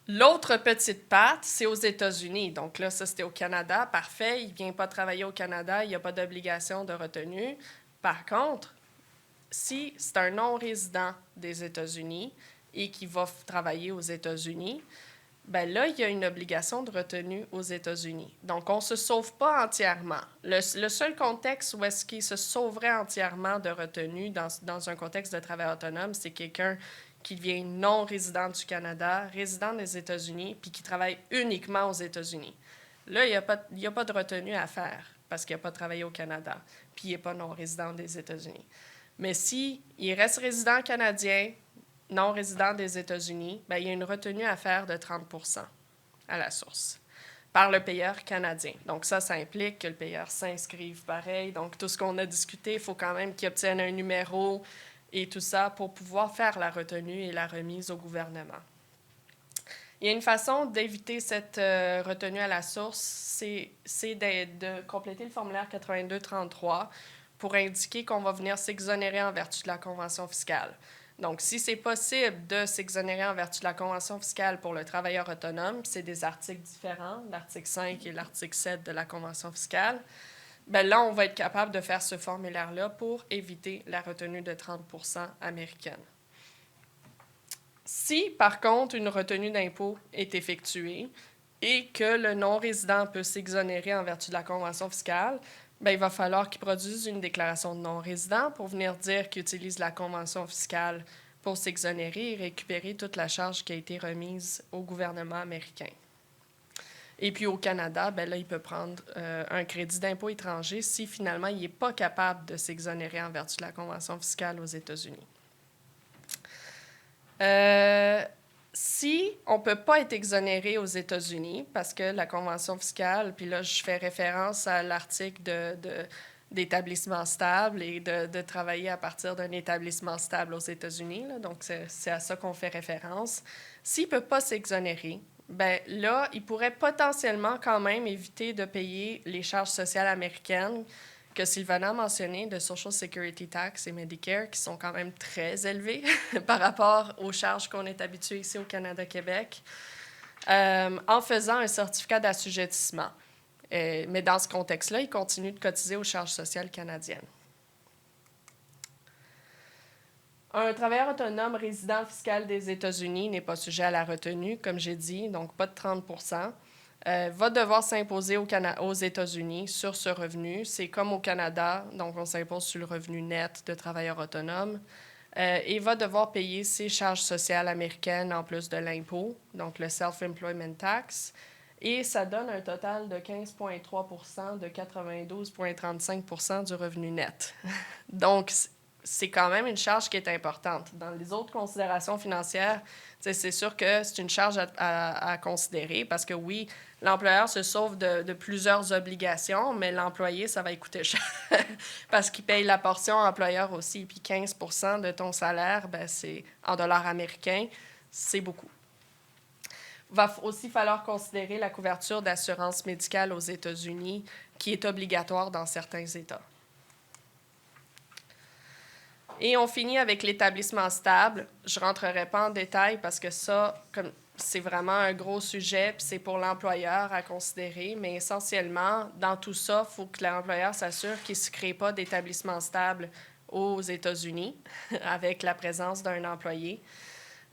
L'autre petite patte, c'est aux États-Unis. Donc là, ça, c'était au Canada. Parfait, il ne vient pas travailler au Canada, il n'y a pas d'obligation de retenue. Par contre, si c'est un non-résident des États-Unis et qui va travailler aux États-Unis, bien là, il y a une obligation de retenue aux États-Unis. Donc, on ne se sauve pas entièrement. Le seul contexte où est-ce qu'il se sauverait entièrement de retenue dans un contexte de travail autonome, c'est quelqu'un qui devient non-résident du Canada, résident des États-Unis, puis qui travaille uniquement aux États-Unis. Là, il n'y a pas de retenue à faire parce qu'il n'a pas travaillé au Canada, puis il n'est pas non-résident des États-Unis. Mais s'il reste résident canadien, non-résident des États-Unis, bien, il y a une retenue à faire de 30 % à la source par le payeur canadien. Donc ça implique que le payeur s'inscrive pareil. Donc tout ce qu'on a discuté, il faut quand même qu'il obtienne un numéro et tout ça pour pouvoir faire la retenue et la remise au gouvernement. Il y a une façon d'éviter cette retenue à la source, c'est de compléter le formulaire 8233 pour indiquer qu'on va venir s'exonérer en vertu de la convention fiscale. Donc, si c'est possible de s'exonérer en vertu de la convention fiscale pour le travailleur autonome, c'est des articles différents, l'article 5 et l'article 7 de la convention fiscale, bien là, on va être capable de faire ce formulaire-là pour éviter la retenue de 30 % américaine. Si, par contre, une retenue d'impôt est effectuée et que le non-résident peut s'exonérer en vertu de la convention fiscale, bien, il va falloir qu'il produise une déclaration de non-résident pour venir dire qu'il utilise la convention fiscale pour s'exonérer et récupérer toute la charge qui a été remise au gouvernement américain. Et puis au Canada, bien là, il peut prendre un crédit d'impôt étranger si finalement il n'est pas capable de s'exonérer en vertu de la convention fiscale aux États-Unis. Si on ne peut pas être exonéré aux États-Unis, parce que la convention fiscale, puis là, je fais référence à l'article d'établissement stable et de travailler à partir d'un établissement stable aux États-Unis, là, donc c'est à ça qu'on fait référence. S'il ne peut pas s'exonérer, bien là, il pourrait potentiellement quand même éviter de payer les charges sociales américaines que Sylvana a mentionné, de Social Security Tax et Medicare, qui sont quand même très élevées par rapport aux charges qu'on est habitué ici au Canada-Québec, en faisant un certificat d'assujettissement. Mais dans ce contexte-là, il continue de cotiser aux charges sociales canadiennes. Un travailleur autonome résident fiscal des États-Unis n'est pas sujet à la retenue, comme j'ai dit, donc pas de 30 %. Va devoir s'imposer aux États-Unis sur ce revenu. C'est comme au Canada, donc on s'impose sur le revenu net de travailleur autonome. Et va devoir payer ses charges sociales américaines en plus de l'impôt, donc le Self-Employment Tax. Et ça donne un total de 15,3 % de 92,35 % du revenu net. Donc, c'est quand même une charge qui est importante. Dans les autres considérations financières, c'est sûr que c'est une charge à considérer parce que oui, l'employeur se sauve de plusieurs obligations, mais l'employé, ça va lui coûter cher parce qu'il paye la portion employeur aussi. Puis 15 % de ton salaire, ben, c'est en dollars américains, c'est beaucoup. Il va aussi falloir considérer la couverture d'assurance médicale aux États-Unis qui est obligatoire dans certains États. Et on finit avec l'établissement stable. Je ne rentrerai pas en détail parce que ça, c'est vraiment un gros sujet, puis c'est pour l'employeur à considérer. Mais essentiellement, dans tout ça, il faut que l'employeur s'assure qu'il ne se crée pas d'établissement stable aux États-Unis avec la présence d'un employé.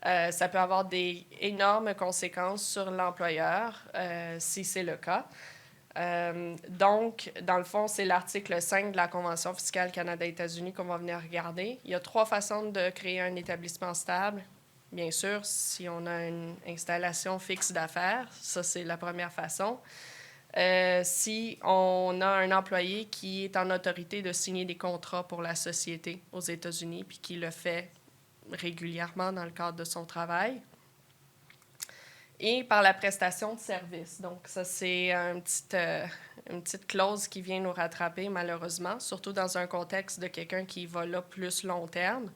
Ça peut avoir des énormes conséquences sur l'employeur si c'est le cas. Donc, dans le fond, c'est l'article 5 de la Convention fiscale Canada-États-Unis qu'on va venir regarder. Il y a 3 façons de créer un établissement stable. Bien sûr, si on a une installation fixe d'affaires, ça, c'est la première façon. Si on a un employé qui est en autorité de signer des contrats pour la société aux États-Unis puis qui le fait régulièrement dans le cadre de son travail. et par la prestation de service. Donc, ça, c'est une petite clause qui vient nous rattraper, malheureusement, surtout dans un contexte de quelqu'un qui va là plus long terme.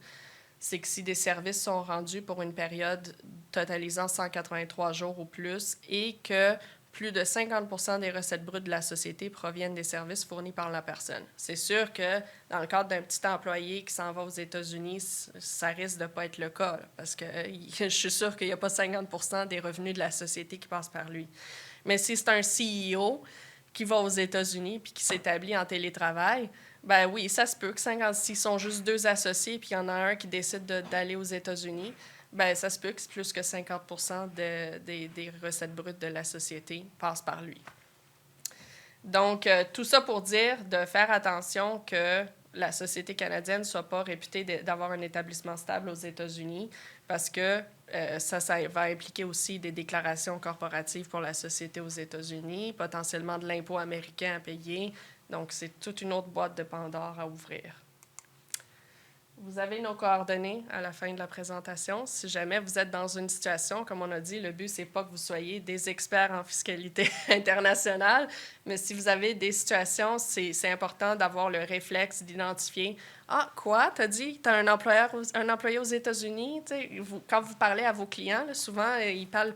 C'est que si des services sont rendus pour une période totalisant 183 jours ou plus et que plus de 50 des recettes brutes de la société proviennent des services fournis par la personne. C'est sûr que dans le cadre d'un petit employé qui s'en va aux États-Unis, ça risque de ne pas être le cas, là, parce que je suis sûre qu'il n'y a pas 50 des revenus de la société qui passent par lui. Mais si c'est un CEO qui va aux États-Unis puis qui s'établit en télétravail, ben oui, ça se peut que s'ils sont juste 2 associés puis il y en a un qui décide d'aller aux États-Unis, ben ça se peut que plus que 50 des recettes brutes de la société passent par lui. Donc, tout ça pour dire de faire attention que la société canadienne ne soit pas réputée d'avoir un établissement stable aux États-Unis parce que ça va impliquer aussi des déclarations corporatives pour la société aux États-Unis, potentiellement de l'impôt américain à payer. Donc, c'est toute une autre boîte de Pandore à ouvrir. Vous avez nos coordonnées à la fin de la présentation. Si jamais vous êtes dans une situation, comme on a dit, le but, c'est pas que vous soyez des experts en fiscalité internationale, mais si vous avez des situations, c'est important d'avoir le réflexe d'identifier « Ah, quoi? T'as dit que tu as un employé aux États-Unis? » Quand vous parlez à vos clients, là, souvent, ils parlent,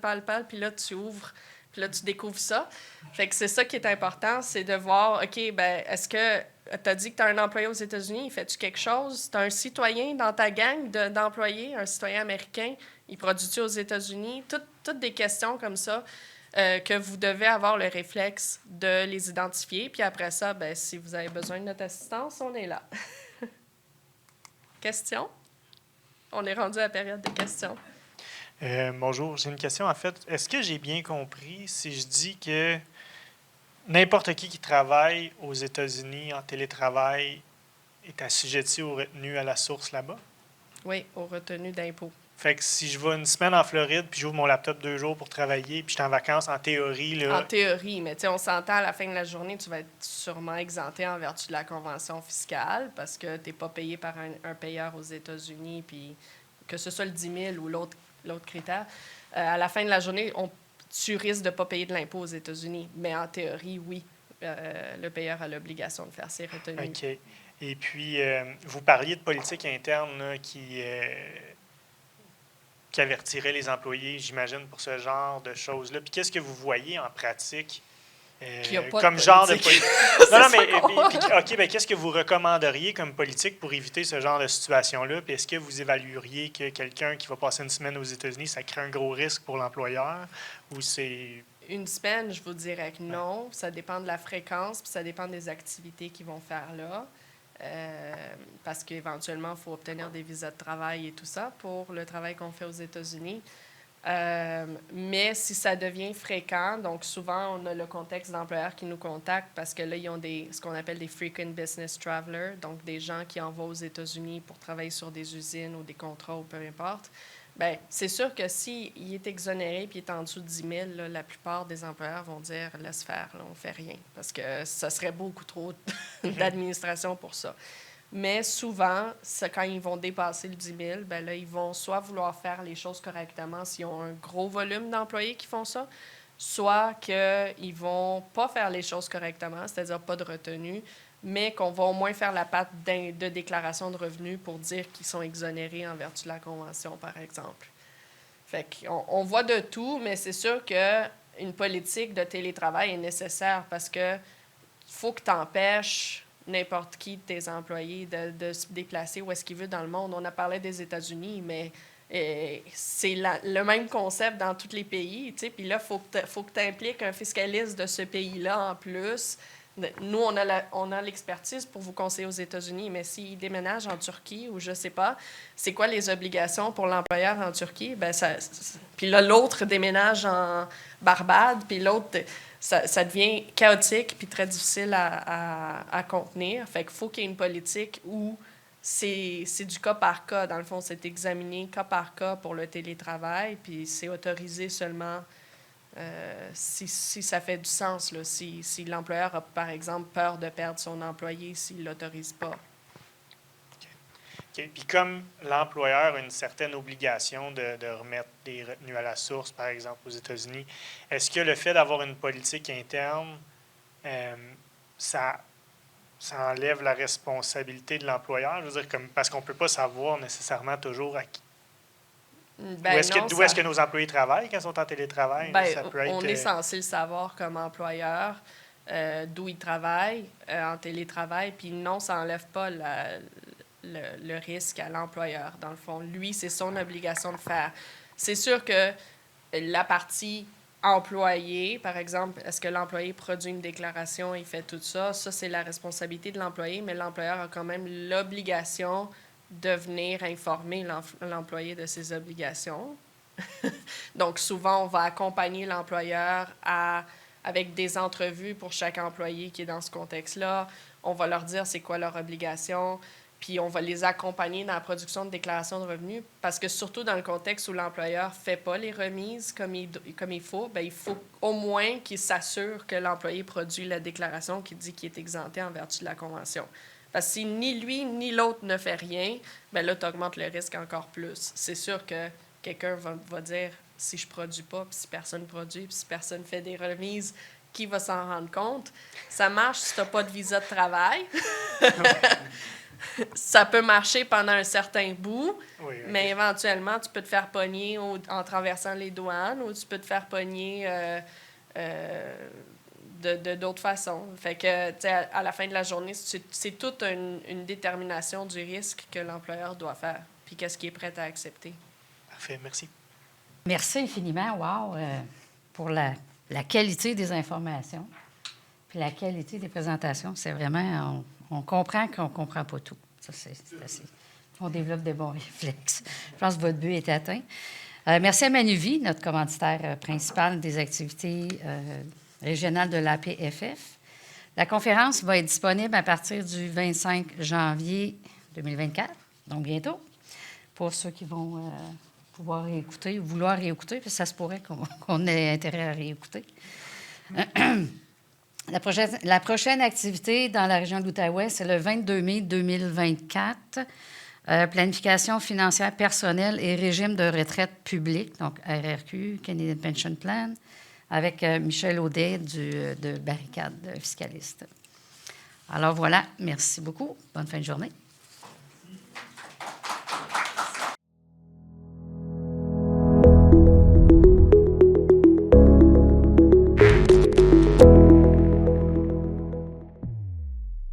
puis là, tu ouvres, puis là, tu découvres ça. Fait que c'est ça qui est important, c'est de voir, OK, ben est-ce que tu as dit que tu as un employé aux États-Unis, fais-tu quelque chose? Tu as un citoyen dans ta gang d'employés, un citoyen américain, il produit-tu aux États-Unis? Toutes des questions comme ça que vous devez avoir le réflexe de les identifier. Puis après ça, ben, si vous avez besoin de notre assistance, on est là. Questions? On est rendu à la période des questions.
Bonjour, j'ai une question en fait. Est-ce que j'ai bien compris si je dis que n'importe qui travaille aux États-Unis en télétravail est assujetti aux retenues à la source là-bas?
Oui, aux retenues d'impôt.
Fait que si je vais une semaine en Floride, puis j'ouvre mon laptop 2 jours pour travailler, puis je suis en vacances, en théorie, là...
En théorie, mais tu sais, on s'entend à la fin de la journée, tu vas être sûrement exempté en vertu de la convention fiscale parce que tu n'es pas payé par un payeur aux États-Unis, puis que ce soit le 10 000 ou l'autre critère. À la fin de la journée, tu risques de ne pas payer de l'impôt aux États-Unis, mais en théorie, oui, le payeur a l'obligation de faire ses retenues.
OK. Et puis, vous parliez de politique interne là, qui avertirait les employés, j'imagine, pour ce genre de choses-là. Puis qu'est-ce que vous voyez en pratique comme genre de politique? Non, mais OK, ben, qu'est-ce que vous recommanderiez comme politique pour éviter ce genre de situation-là? Puis est-ce que vous évalueriez que quelqu'un qui va passer une semaine aux États-Unis, ça crée un gros risque pour l'employeur? Ou c'est...
Une semaine, je vous dirais que non. Ça dépend de la fréquence, puis ça dépend des activités qu'ils vont faire là. Parce qu'éventuellement, il faut obtenir des visas de travail et tout ça pour le travail qu'on fait aux États-Unis. Mais si ça devient fréquent, donc souvent, on a le contexte d'employeurs qui nous contactent parce que là, ils ont ce qu'on appelle des frequent business travelers, donc des gens qui envoient aux États-Unis pour travailler sur des usines ou des contrats ou peu importe. Bien, c'est sûr que s'il est exonéré puis il est en dessous de 10 000, là, la plupart des employeurs vont dire « laisse faire, là, on ne fait rien » parce que ça serait beaucoup trop d'administration pour ça. Mais souvent, quand ils vont dépasser le 10 000, bien là, ils vont soit vouloir faire les choses correctement s'ils ont un gros volume d'employés qui font ça, soit qu'ils ne vont pas faire les choses correctement, c'est-à-dire pas de retenue, mais qu'on va au moins faire la patte de déclaration de revenus pour dire qu'ils sont exonérés en vertu de la Convention, par exemple. Fait qu'on voit de tout, mais c'est sûr qu'une politique de télétravail est nécessaire parce qu'il faut que tu empêches n'importe qui de tes employés de se déplacer où est-ce qu'il veut dans le monde. On a parlé des États-Unis, mais c'est le même concept dans tous les pays. Puis là, il faut que tu impliques un fiscaliste de ce pays-là en plus. Nous, on a l'expertise pour vous conseiller aux États-Unis, mais s'ils déménagent en Turquie ou je ne sais pas, c'est quoi les obligations pour l'employeur en Turquie? Puis là, l'autre déménage en Barbade, puis l'autre... Ça devient chaotique puis très difficile à contenir. Fait qu'il faut qu'il y ait une politique où c'est du cas par cas. Dans le fond, c'est examiné cas par cas pour le télétravail, puis c'est autorisé seulement si ça fait du sens. Là, si l'employeur a, par exemple, peur de perdre son employé s'il ne l'autorise pas.
OK. Puis comme l'employeur a une certaine obligation de remettre des retenues à la source, par exemple, aux États-Unis, est-ce que le fait d'avoir une politique interne, ça enlève la responsabilité de l'employeur? Je veux dire, parce qu'on ne peut pas savoir nécessairement toujours à qui. D'où est-ce que nos employés travaillent quand ils sont en télétravail? Ça peut être,
on est censé le savoir comme employeur, d'où ils travaillent en télétravail, puis non, ça n'enlève pas le risque à l'employeur. Dans le fond, lui, c'est son obligation de faire. C'est sûr que la partie employé, par exemple, est-ce que l'employé produit une déclaration, il fait tout ça, c'est la responsabilité de l'employé, mais l'employeur a quand même l'obligation de venir informer l'employé de ses obligations. Donc, souvent, on va accompagner l'employeur avec des entrevues pour chaque employé qui est dans ce contexte-là. On va leur dire c'est quoi leur obligation, puis on va les accompagner dans la production de déclaration de revenus, parce que surtout dans le contexte où l'employeur ne fait pas les remises comme il faut, bien, il faut au moins qu'il s'assure que l'employé produit la déclaration qui dit qu'il est exempté en vertu de la Convention. Parce que si ni lui ni l'autre ne fait rien, bien là, tu augmentes le risque encore plus. C'est sûr que quelqu'un va dire si je ne produis pas, puis si personne ne produit, puis si personne ne fait des remises, qui va s'en rendre compte? Ça marche si tu n'as pas de visa de travail. Ça peut marcher pendant un certain bout, oui, mais éventuellement, tu peux te faire pogner en traversant les douanes ou tu peux te faire pogner d'autres façons. Fait que, à la fin de la journée, c'est toute une détermination du risque que l'employeur doit faire, puis qu'est-ce qu'il est prêt à accepter.
Parfait, merci.
Merci infiniment, wow, pour la qualité des informations, puis la qualité des présentations. C'est vraiment, on comprend qu'on ne comprend pas tout. Ça, c'est assez. On développe des bons réflexes. Je pense que votre but est atteint. Merci à Manuvie, notre commanditaire principal des activités régionales de l'APFF. La conférence va être disponible à partir du 25 janvier 2024, donc bientôt, pour ceux qui vont pouvoir réécouter ou vouloir réécouter, parce que ça se pourrait qu'on ait intérêt à réécouter. La prochaine activité dans la région de l'Outaouais, c'est le 22 mai 2024. Planification financière personnelle et régime de retraite public, donc RRQ, Canadian Pension Plan, avec Michel Audet de Barricade, fiscaliste. Alors voilà, merci beaucoup. Bonne fin de journée.